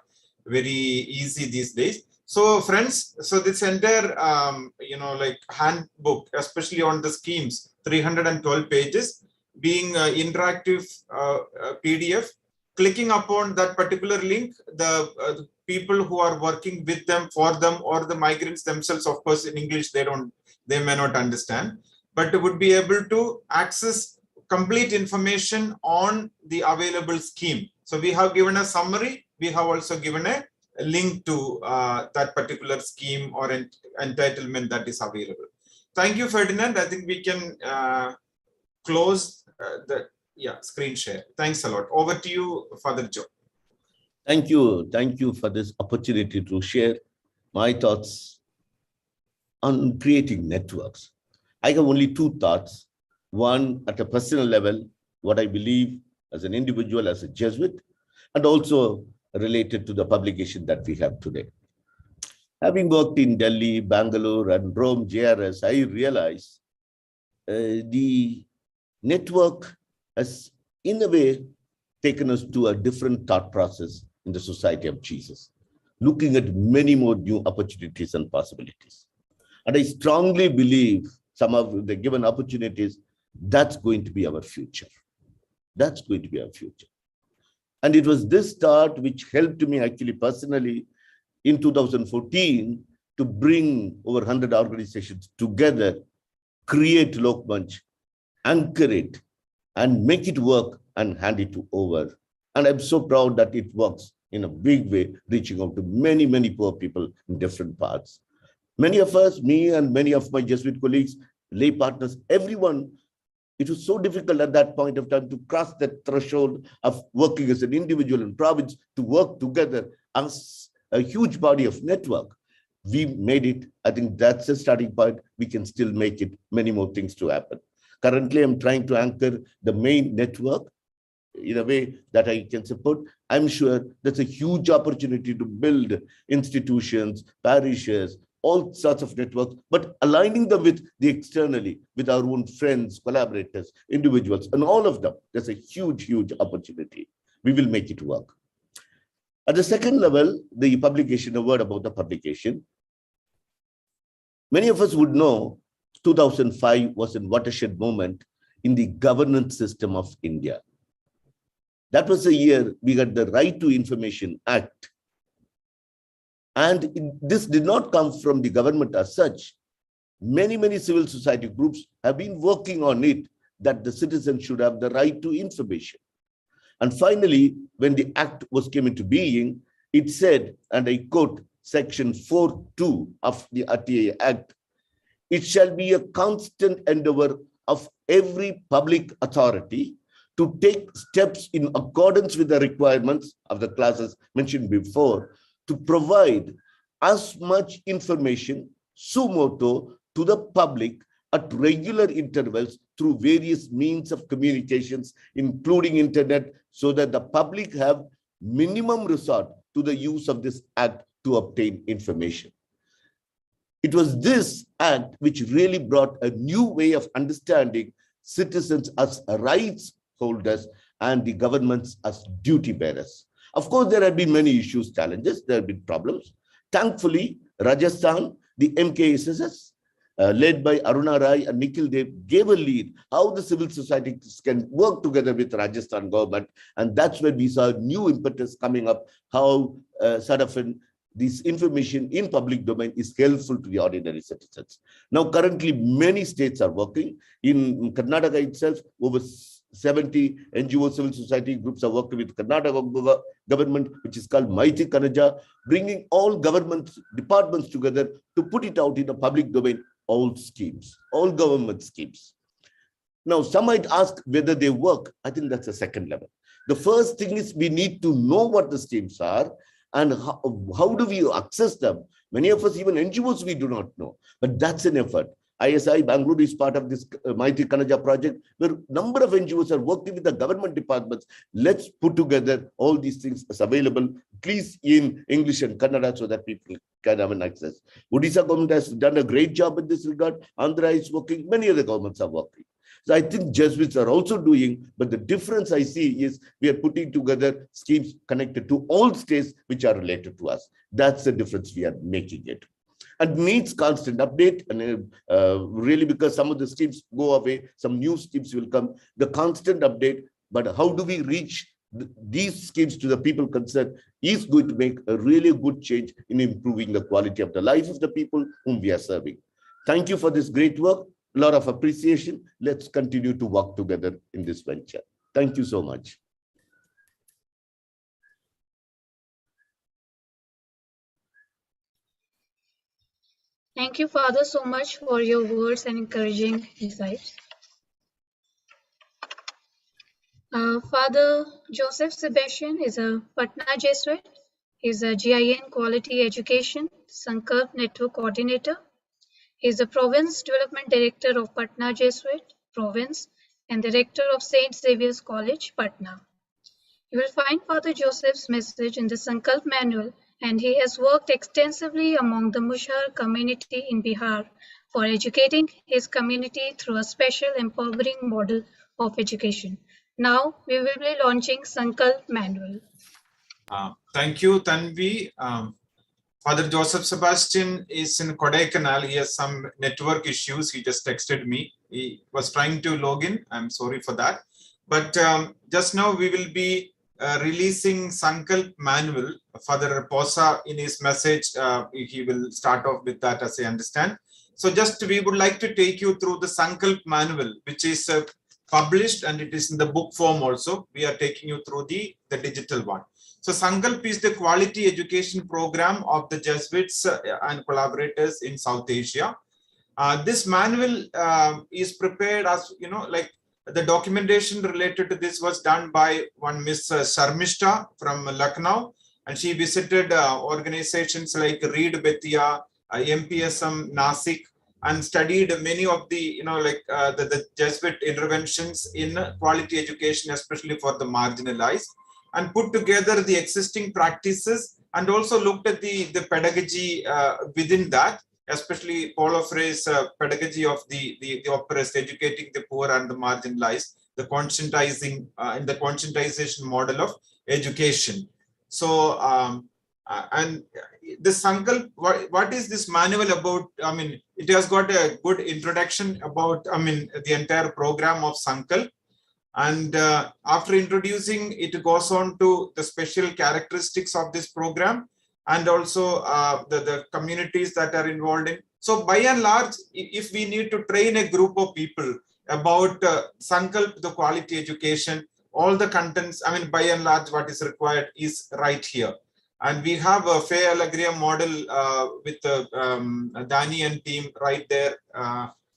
very easy these days. So friends, so this entire, like handbook, especially on the schemes, 312 pages, being interactive PDF, clicking upon that particular link, the people who are working with them, for them, or the migrants themselves, of course, in English, they may not understand, but would be able to access complete information on the available scheme. So we have given a summary. We have also given a link to that particular scheme or entitlement that is available. Thank you, Ferdinand. I think we can close the screen share. Thanks a lot. Over to you, Father Joe. Thank you for this opportunity to share my thoughts on creating networks. I have only two thoughts. One, at a personal level, what I believe as an individual, as a Jesuit, and also related to the publication that we have today. Having worked in Delhi, Bangalore, and Rome JRS, I realized the network has, in a way, taken us to a different thought process in the Society of Jesus, looking at many more new opportunities and possibilities. And I strongly believe some of the given opportunities, that's going to be our future. That's going to be our future. And it was this start which helped me actually personally in 2014 to bring over 100 organizations together, create Lokmanch, anchor it, and make it work and hand it over. And I'm so proud that it works in a big way, reaching out to many, many poor people in different parts. Many of us, me and many of my Jesuit colleagues, lay partners, everyone, it was so difficult at that point of time to cross that threshold of working as an individual in province to work together as a huge body of network. We made it. I think that's a starting point. We can still make it, many more things to happen. Currently, I'm trying to anchor the main network in a way that I can support. I'm sure that's a huge opportunity to build institutions, parishes, all sorts of networks, but aligning them with the externally, with our own friends, collaborators, individuals, and all of them. There's a huge, huge opportunity. We will make it work. At the second level, the publication, a word about the publication. Many of us would know 2005 was a watershed moment in the governance system of India. That was the year we got the Right to Information Act. And this did not come from the government as such. Many, many civil society groups have been working on it, that the citizens should have the right to information. And finally, when the act came into being, it said, and I quote section 4.2 of the RTA Act, it shall be a constant endeavor of every public authority to take steps in accordance with the requirements of the classes mentioned before, to provide as much information suo to the public at regular intervals through various means of communications, including internet, so that the public have minimum resort to the use of this act to obtain information. It was this act which really brought a new way of understanding citizens as rights holders and the governments as duty bearers. Of course, there have been many issues, challenges, there have been problems. Thankfully, Rajasthan, the MKSSS, led by Aruna Rai and Nikhil Dev, gave a lead how the civil society can work together with Rajasthan government. And that's when we saw new impetus coming up, how this information in public domain is helpful to the ordinary citizens. Now, currently, many states are working. In Karnataka itself, over 70 NGO civil society groups are working with Karnataka government, which is called Maiti Kanaja, bringing all government departments together to put it out in the public domain, all schemes, all government schemes. Now, some might ask whether they work. I think that's the second level. The first thing is we need to know what the schemes are and how do we access them. Many of us, even NGOs, we do not know, but that's an effort. ISI Bangalore is part of this Mighty Kanaja project, where a number of NGOs are working with the government departments. Let's put together all these things as available, please, in English and Kannada, so that people can have an access. Odisha government has done a great job in this regard. Andhra is working. Many other governments are working. So I think Jesuits are also doing, but the difference I see is we are putting together schemes connected to all states which are related to us. That's the difference we are making it. And needs constant update, and really, because some of the schemes go away, some new schemes will come, the constant update. But how do we reach these schemes to the people concerned is going to make a really good change in improving the quality of the life of the people whom we are serving. Thank you for this great work. A lot of appreciation. Let's continue to work together in this venture. Thank you so much. Thank you, Father, so much for your words and encouraging insights. Father Joseph Sebastian is a Patna Jesuit. He is a GIN Quality Education Sankalp Network Coordinator. He is the Province Development Director of Patna Jesuit Province and Director of St. Xavier's College, Patna. You will find Father Joseph's message in the Sankalp Manual, and he has worked extensively among the Mushar community in Bihar for educating his community through a special empowering model of education. Now, we will be launching Sankalp Manual. Thank you, Tanvi, Father Joseph Sebastian is in Kodaikanal. He has some network issues. He just texted me. He was trying to log in. I'm sorry for that. But just now we will be releasing Sankalp manual. Father Posa in his message, he will start off with that, as I understand. So just we would like to take you through the Sankalp manual, which is published, and it is in the book form also. We are taking you through the digital one. So Sankalp is the quality education program of the Jesuits and collaborators in South Asia. This manual is prepared as, like the documentation related to this was done by one Miss Sharmishta from Lucknow, and she visited organizations like Reed Betia, MPSM Nasik, and studied many of the, the Jesuit interventions in quality education, especially for the marginalized, and put together the existing practices and also looked at the pedagogy within that, especially Paulo Freire's pedagogy of the oppressed, educating the poor and the marginalized, the conscientizing in the conscientization model of education. So, and the Sankalp, what is this manual about? I mean, it has got a good introduction about, the entire program of Sankalp. And after introducing, it goes on to the special characteristics of this program and also the communities that are involved in. So by and large, if we need to train a group of people about Sankalp, the quality education, all the contents, by and large, what is required is right here. And we have a Fay Alegria model with Dani and team right there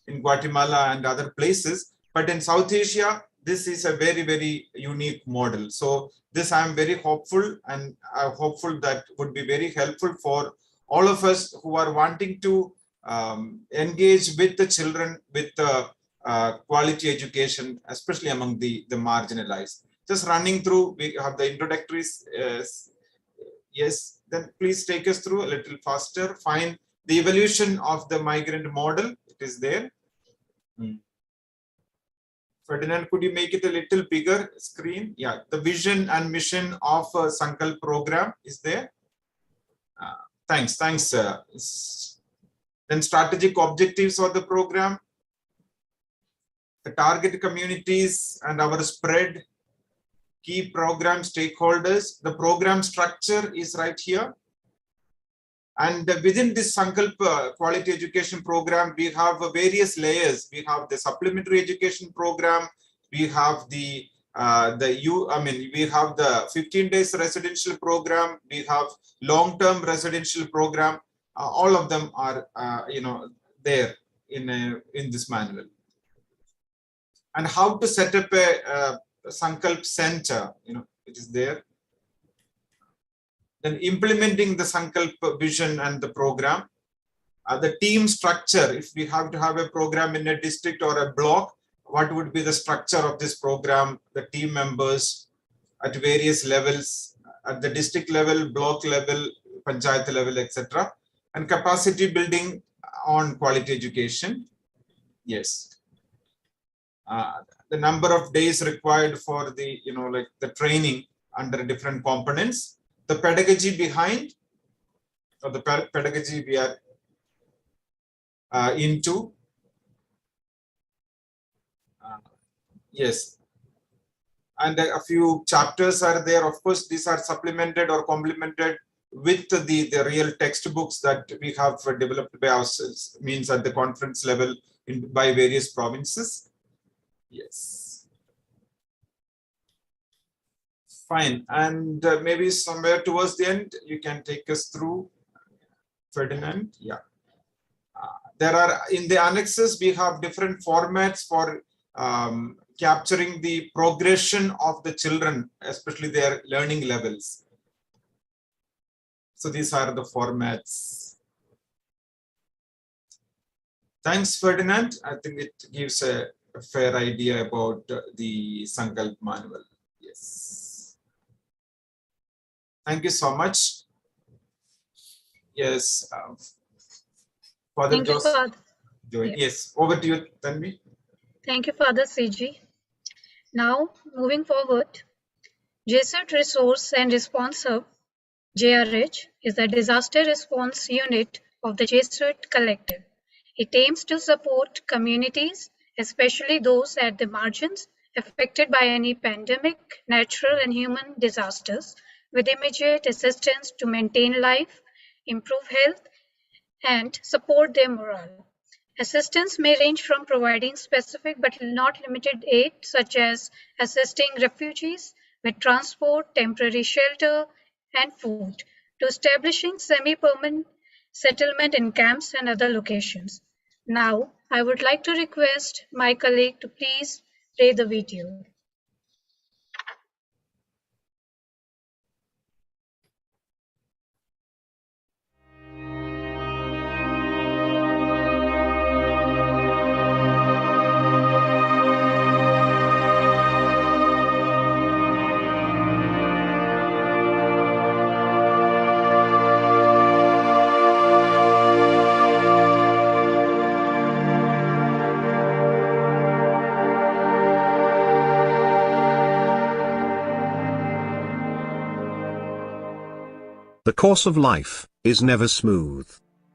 in Guatemala and other places. But in South Asia, this is a very, very unique model. So this I am very hopeful, and I'm hopeful that would be very helpful for all of us who are wanting to engage with the children with quality education, especially among the marginalized. Just running through, we have the introductories. Yes, then please take us through a little faster. Find the evolution of the migrant model. It is there. Ferdinand, could you make it a little bigger screen? Yeah, the vision and mission of Sankalp program is there. Thanks. Then strategic objectives of the program, the target communities and our spread, key program stakeholders. The program structure is right here. And within this Sankalp quality education program, we have various layers. We have the supplementary education program. We have we have the 15 days residential program. We have long-term residential program. All of them are, there in this manual. And how to set up a Sankalp center, it is there. Then implementing the Sankalp vision and the program, the team structure. If we have to have a program in a district or a block, what would be the structure of this program? The team members at various levels, at the district level, block level, panchayat level, etc. And capacity building on quality education. Yes. The number of days required for the, the training under different components. The pedagogy behind, or the pedagogy we are into. Yes. And a few chapters are there. Of course, these are supplemented or complemented with the real textbooks that we have developed by ourselves, means at the conference level by various provinces. Yes. Fine. And maybe somewhere towards the end, you can take us through, Ferdinand. Yeah. There are, in the annexes, we have different formats for capturing the progression of the children, especially their learning levels. So these are the formats. Thanks, Ferdinand. I think it gives a fair idea about the Sankalp manual. Yes. Thank you so much. Yes. Father Thank you, Father. Yes, over to you, Tanvi. Thank you, Father CG. Now, moving forward, Jesuit Resource and Response Hub, JRH is the Disaster Response Unit of the Jesuit Collective. It aims to support communities, especially those at the margins affected by any pandemic, natural and human disasters, with immediate assistance to maintain life, improve health, and support their morale. Assistance may range from providing specific but not limited aid, such as assisting refugees with transport, temporary shelter, and food, to establishing semi-permanent settlement in camps and other locations. Now, I would like to request my colleague to please play the video. The course of life is never smooth.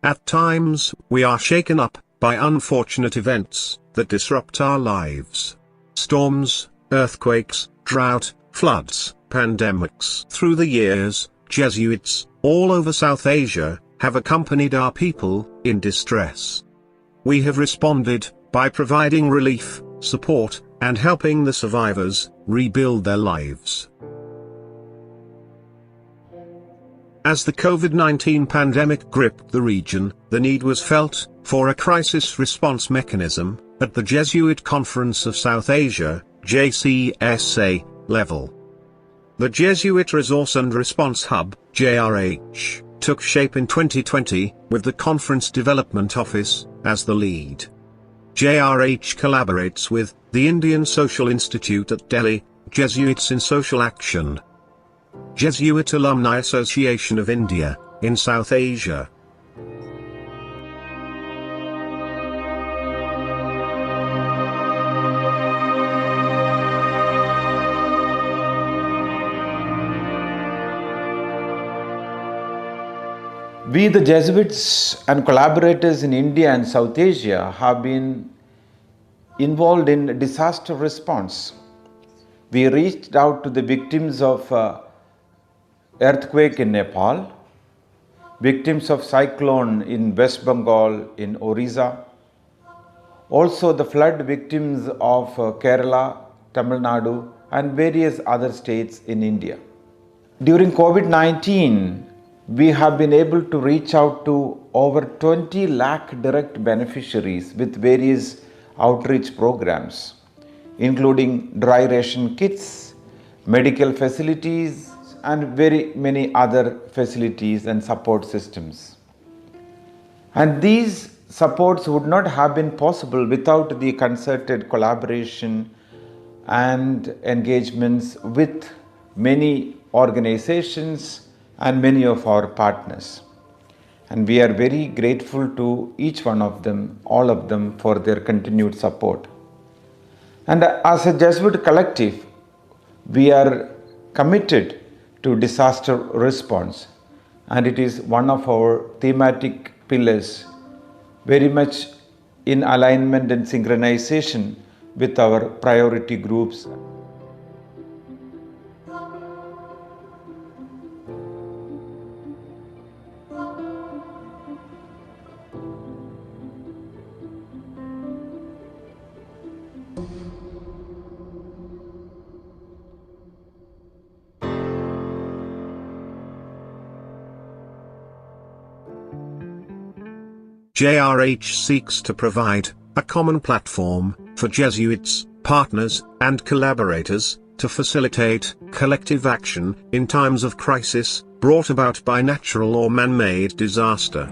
At times, we are shaken up by unfortunate events that disrupt our lives. Storms, earthquakes, drought, floods, pandemics. Through the years, Jesuits, all over South Asia, have accompanied our people in distress. We have responded by providing relief, support, and helping the survivors rebuild their lives. As the COVID-19 pandemic gripped the region, the need was felt for a crisis response mechanism at the Jesuit Conference of South Asia, JCSA, level. The Jesuit Resource and Response Hub, JRH, took shape in 2020, with the Conference Development Office as the lead. JRH collaborates with the Indian Social Institute at Delhi, Jesuits in Social Action, Jesuit Alumni Association of India, in South Asia. We, the Jesuits and collaborators in India and South Asia, have been involved in disaster response. We reached out to the victims of earthquake in Nepal, victims of cyclone in West Bengal, in Orissa, also the flood victims of Kerala, Tamil Nadu, and various other states in India. During COVID-19, we have been able to reach out to over 20 lakh direct beneficiaries with various outreach programs, including dry ration kits, medical facilities, and very many other facilities and support systems. And these supports would not have been possible without the concerted collaboration and engagements with many organizations and many of our partners. And we are very grateful to each one of them, all of them, for their continued support. And as a Jesuit collective, we are committed to disaster response, and it is one of our thematic pillars, very much in alignment and synchronization with our priority groups. JRH seeks to provide a common platform for Jesuits, partners, and collaborators to facilitate collective action in times of crisis brought about by natural or man-made disaster.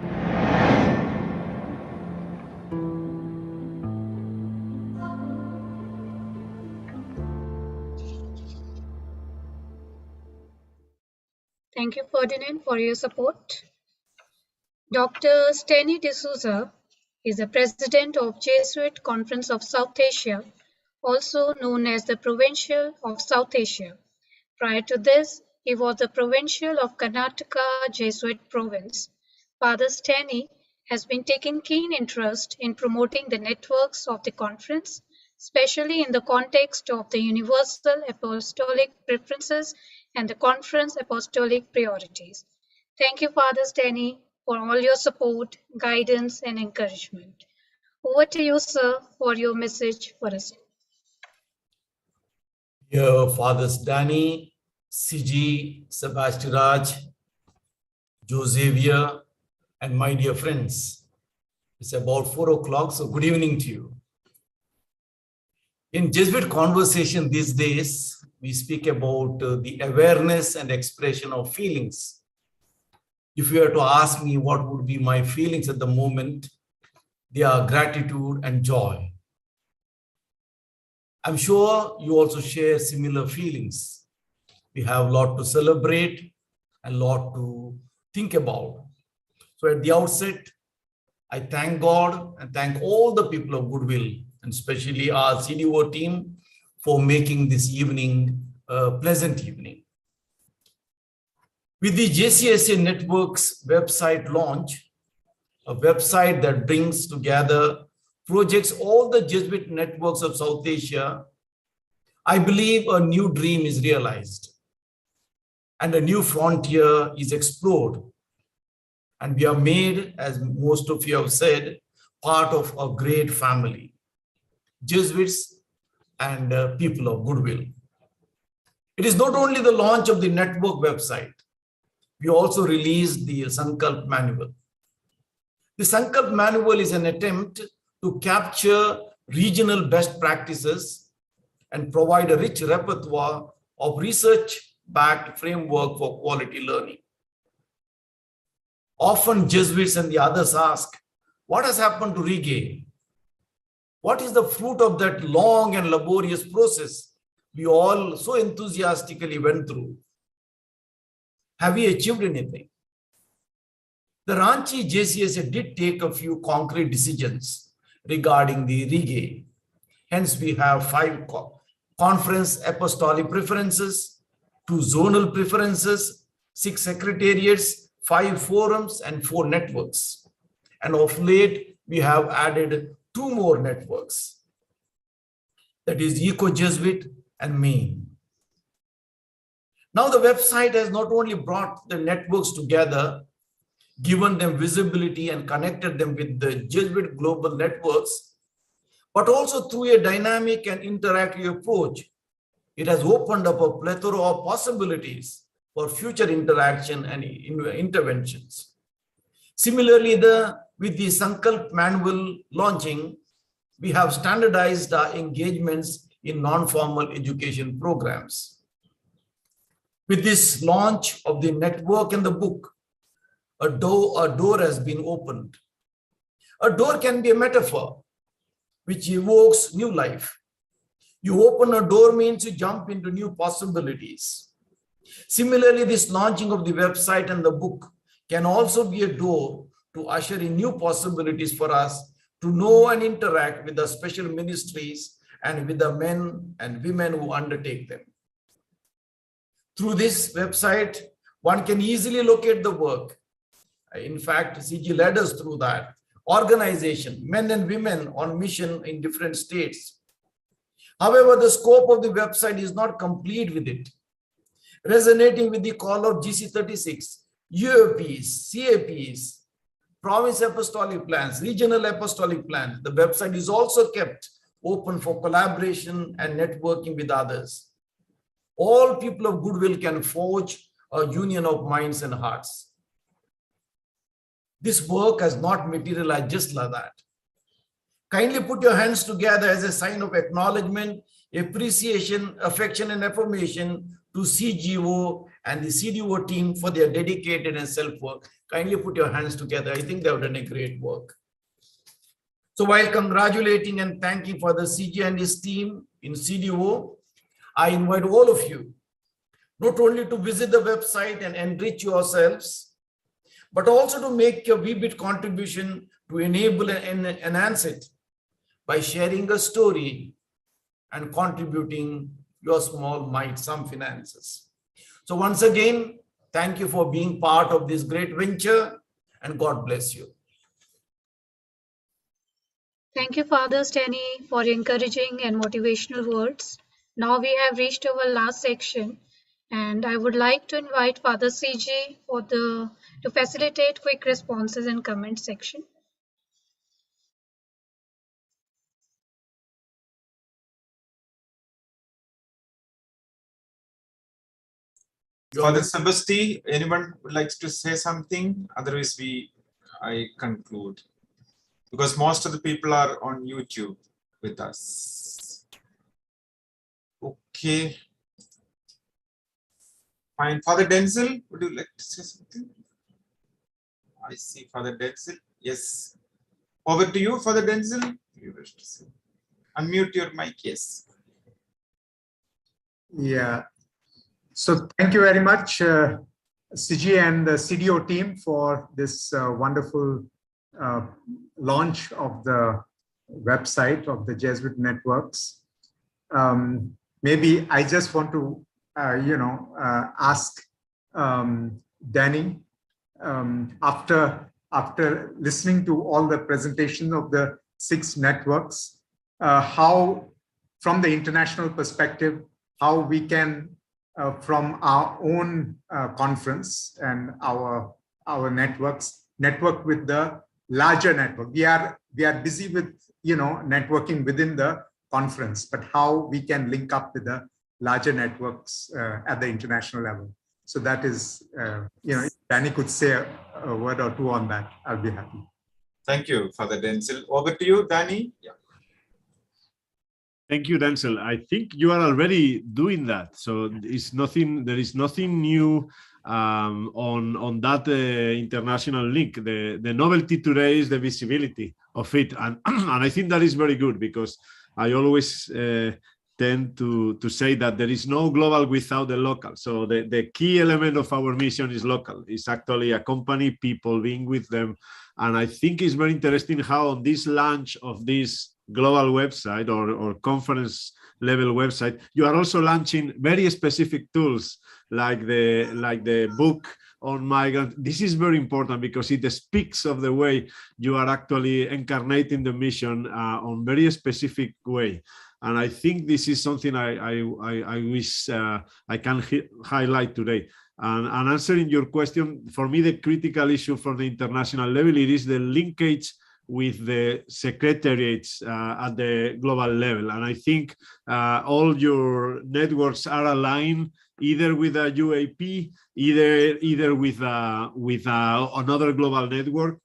Thank you, Ferdinand, for your support. Dr. Steny D'Souza is the president of Jesuit Conference of South Asia, also known as the Provincial of South Asia. Prior to this, He was the provincial of Karnataka Jesuit province. Father Stanley has been taking keen interest in promoting the networks of the conference, especially in the context of the universal apostolic preferences and the conference apostolic priorities. Thank you, Father Stanley, for all your support, guidance, and encouragement. Over to you, sir, for your message for us. Dear Fathers Danny, CG, Sebastian Raj, Josevia, and my dear friends. It's about 4 o'clock, so good evening to you. In Jesuit conversation these days, we speak about the awareness and expression of feelings. If you were to ask me what would be my feelings at the moment, they are gratitude and joy. I'm sure you also share similar feelings. We have a lot to celebrate and a lot to think about. So at the outset, I thank God and thank all the people of Goodwill, and especially our CDO team, for making this evening a pleasant evening. With the JCSA Network's website launch, a website that brings together projects all the Jesuit networks of South Asia, I believe a new dream is realized and a new frontier is explored. And we are made, as most of you have said, part of a great family, Jesuits and people of Goodwill. It is not only the launch of the network website, we also released the Sankalp Manual. The Sankalp Manual is an attempt to capture regional best practices and provide a rich repertoire of research-backed framework for quality learning. Often Jesuits and the others ask, what has happened to regain? What is the fruit of that long and laborious process we all so enthusiastically went through? Have we achieved anything? The Ranchi JCSA did take a few concrete decisions regarding the regain. Hence, we have 5 conference apostolic preferences, 2 zonal preferences, 6 secretariats, 5 forums, and 4 networks. And of late, we have added 2 more networks. That is Eco-Jesuit and Maine. Now, the website has not only brought the networks together, given them visibility and connected them with the Jesuit global networks, but also through a dynamic and interactive approach, it has opened up a plethora of possibilities for future interaction and interventions. Similarly, with the Sankalp Manual launching, we have standardized our engagements in non-formal education programs. With this launch of the network and the book, a door has been opened. A door can be a metaphor which evokes new life. You open a door means you jump into new possibilities. Similarly, this launching of the website and the book can also be a door to usher in new possibilities for us to know and interact with the special ministries and with the men and women who undertake them. Through this website, one can easily locate the work. In fact, CG led us through that. Organization, men and women on mission in different states. However, the scope of the website is not complete with it. Resonating with the call of GC36, UAPs, CAPs, province apostolic plans, regional apostolic plans, the website is also kept open for collaboration and networking with others. All people of Goodwill can forge a union of minds and hearts. This work has not materialized just like that. Kindly put your hands together as a sign of acknowledgement, appreciation, affection, and affirmation to CGO and the CDO team for their dedicated and self-work. Kindly put your hands together. I think they have done a great work. So while congratulating and thanking for the CG and his team in CDO, I invite all of you not only to visit the website and enrich yourselves, but also to make a wee bit contribution to enable and enhance it by sharing a story and contributing your small mite, some finances. So once again, thank you for being part of this great venture, and God bless you. Thank you, Father Stanley, for encouraging and motivational words. Now we have reached our last section, and I would like to invite Father CG to facilitate quick responses and comment section. Father Sebastian, anyone would like to say something? Otherwise, I conclude, because most of the people are on YouTube with us. Okay. Fine. Father Denzel, would you like to say something? I see Father Denzel. Yes. Over to you, Father Denzel. You wish to say. Unmute your mic. Yes. Yeah. So thank you very much, CG and the CDO team, for this wonderful launch of the website of the Jesuit Networks. Maybe I just want to, ask Danny, after listening to all the presentations of the 6 networks, how, from the international perspective, how we can, from our own conference and our networks, network with the larger network. We are busy with networking within the conference, but how we can link up with the larger networks at the international level. So that is, if Danny could say a word or two on that, I'll be happy. Thank you, Father Denzel. Over to you, Danny. Yeah. Thank you, Denzel. I think you are already doing that. So there is nothing new on that international link. The novelty today is the visibility of it. And I think that is very good, because I always tend to say that there is no global without the local. So the key element of our mission is local. It's actually accompany people, being with them. And I think it's very interesting how on this launch of this global website or conference level website, you are also launching very specific tools like the book on migrant. This is very important because it speaks of the way you are actually incarnating the mission on very specific way. And I think this is something I wish I can highlight today. And answering your question, for me, the critical issue for the international level, it is the linkage with the secretariats at the global level. And I think all your networks are aligned either with a UAP, either with another global network.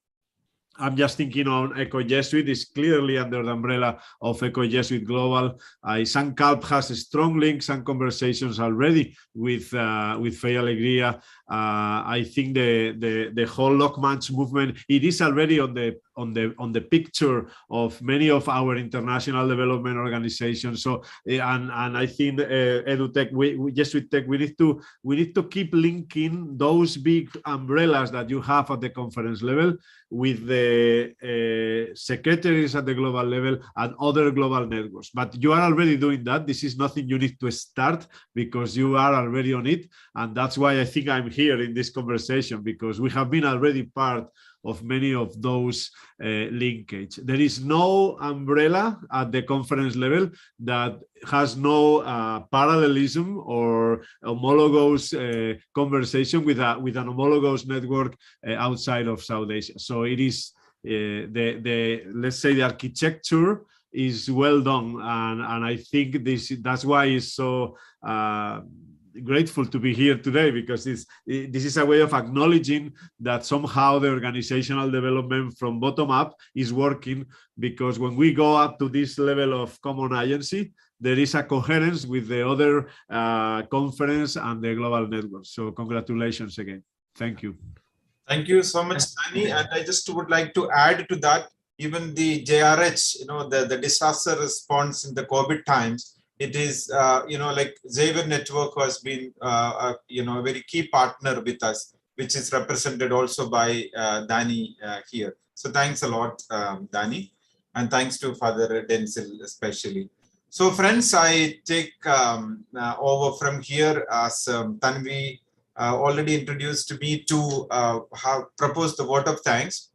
I'm just thinking on Eco Jesuit is clearly under the umbrella of Eco Jesuit Global. SunCalp has strong links and conversations already with Fe Alegria. I think the whole Lockman's movement, it is already on the picture of many of our international development organizations. So and I think EduTech, Jesuit Tech, we need to keep linking those big umbrellas that you have at the conference level with the secretaries at the global level and other global networks. But you are already doing that. This is nothing you need to start, because you are already on it. And that's why I think I'm here in this conversation, because we have been already part of many of those linkage. There is no umbrella at the conference level that has no parallelism or homologous conversation with an homologous network outside of South Asia. So it is let's say the architecture is well done, and I think that's why it's so grateful to be here today, because this is a way of acknowledging that somehow the organizational development from bottom up is working, because when we go up to this level of common agency, there is a coherence with the other conference and the global network. So congratulations again. Thank you. Thank you so much, Danny. And I just would like to add to that, even the JRH, the disaster response in the COVID times, it is, like Xavier Network has been, a very key partner with us, which is represented also by Danny here. So thanks a lot, Danny. And thanks to Father Denzel especially. So friends, I take over from here as Tanvi already introduced me to have proposed the vote of thanks.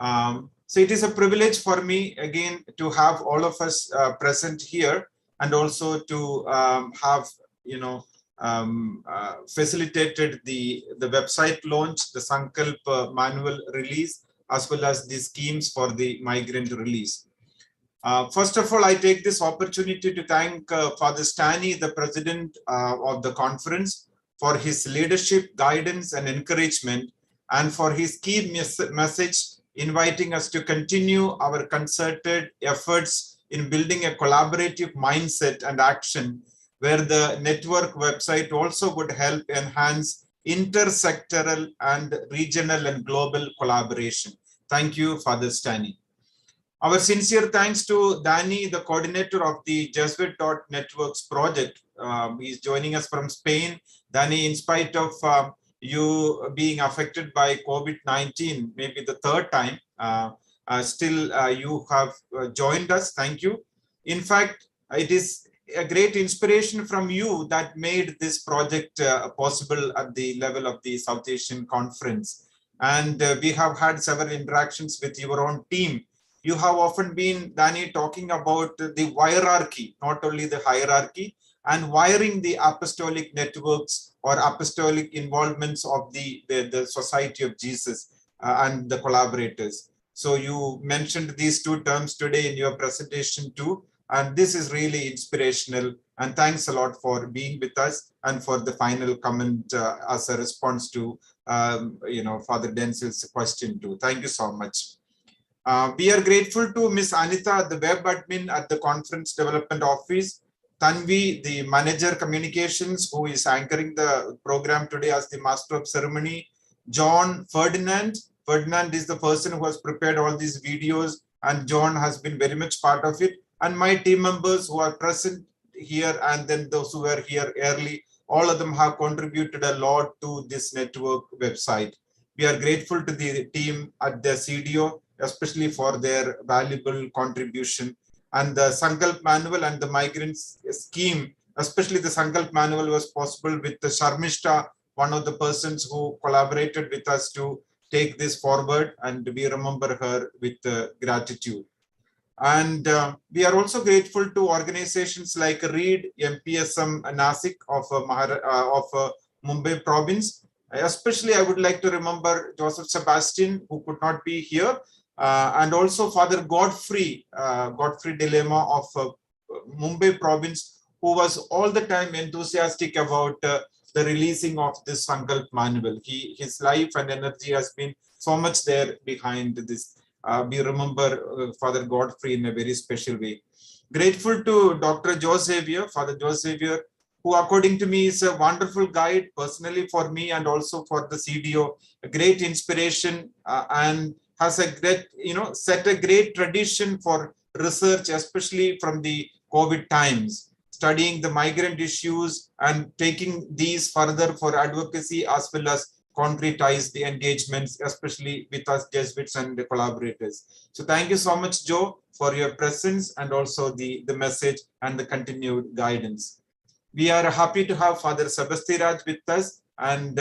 So it is a privilege for me again to have all of us present here, and also to have, you know, facilitated the website launch, the Sankalp manual release, as well as the schemes for the migrant release. First of all, I take this opportunity to thank Father Stanley, the president of the conference, for his leadership, guidance, and encouragement, and for his key message inviting us to continue our concerted efforts in building a collaborative mindset and action, where the network website also would help enhance intersectoral and regional and global collaboration. Thank you, Father Stanley. Our sincere thanks to Danny, the coordinator of the Jesuit.networks project. He's joining us from Spain. Danny, in spite of you being affected by COVID-19, maybe the third time, still you have joined us. Thank you. In fact, it is a great inspiration from you that made this project possible at the level of the South Asian Conference. And we have had several interactions with your own team. You have often been, Danny, talking about the hierarchy, not only the hierarchy, and wiring the apostolic networks or apostolic involvements of the Society of Jesus and the collaborators. So you mentioned these two terms today in your presentation too, and this is really inspirational. And thanks a lot for being with us and for the final comment as a response to Father Denzel's question too. Thank you so much. We are grateful to Ms. Anita, the web admin at the Conference Development Office, Tanvi, the manager communications, who is anchoring the program today as the master of ceremony, John Ferdinand. Ferdinand is the person who has prepared all these videos, and John has been very much part of it. And my team members who are present here, and then those who were here early, all of them have contributed a lot to this network website. We are grateful to the team at the CDO, especially for their valuable contribution. And the Sankalp manual and the migrants scheme, especially the Sankalp manual, was possible with the Sharmishta, one of the persons who collaborated with us to take this forward, and we remember her with gratitude. And we are also grateful to organizations like READ, MPSM Nasik of Mumbai province. Especially, I would like to remember Joseph Sebastian, who could not be here, and also Father Godfrey Dilemma of Mumbai province, who was all the time enthusiastic about the releasing of this Sankalp manual. His life and energy has been so much there behind this. We remember Father Godfrey in a very special way. Grateful to Dr. Joe Xavier, Father Joe Xavier, who according to me is a wonderful guide personally for me and also for the CDO, a great inspiration, and has a great, set a great tradition for research, especially from the COVID times, studying the migrant issues and taking these further for advocacy, as well as concretize the engagements, especially with us Jesuits and the collaborators. So thank you so much, Joe, for your presence and also the message and the continued guidance. We are happy to have Father Sebastiraj with us, and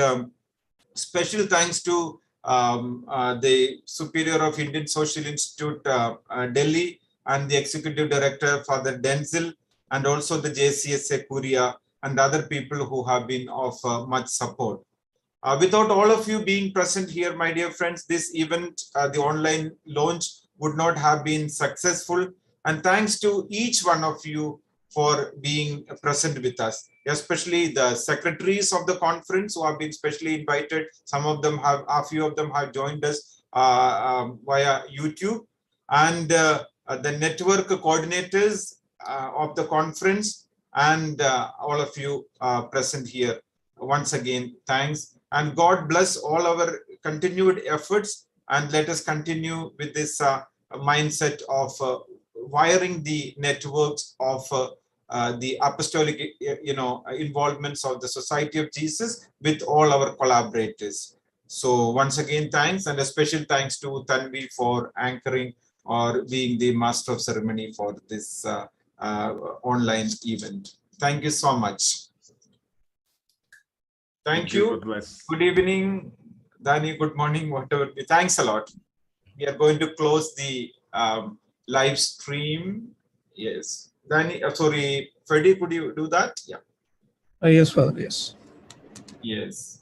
special thanks to the Superior of Indian Social Institute, Delhi, and the Executive Director, Father Denzel, and also the JCSA Korea, and other people who have been of much support. Without all of you being present here, my dear friends, this event, the online launch, would not have been successful. And thanks to each one of you for being present with us, especially the secretaries of the conference who have been specially invited. Some of them have, a few of them have joined us via YouTube, and the network coordinators of the conference, and all of you present here. Once again, thanks, and God bless all our continued efforts, and let us continue with this mindset of wiring the networks of the apostolic, involvements of the Society of Jesus with all our collaborators. So once again, thanks, and a special thanks to Tanvi for anchoring or being the master of ceremony for this online event. Thank you so much. Thank you. God bless. Good evening, Danny. Good morning, whatever. Thanks a lot. We are going to close the live stream. Yes. Danny, sorry, Freddie, could you do that? Yeah. Yes, Father. Yes. Yes.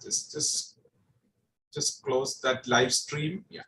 Just close that live stream. Yeah.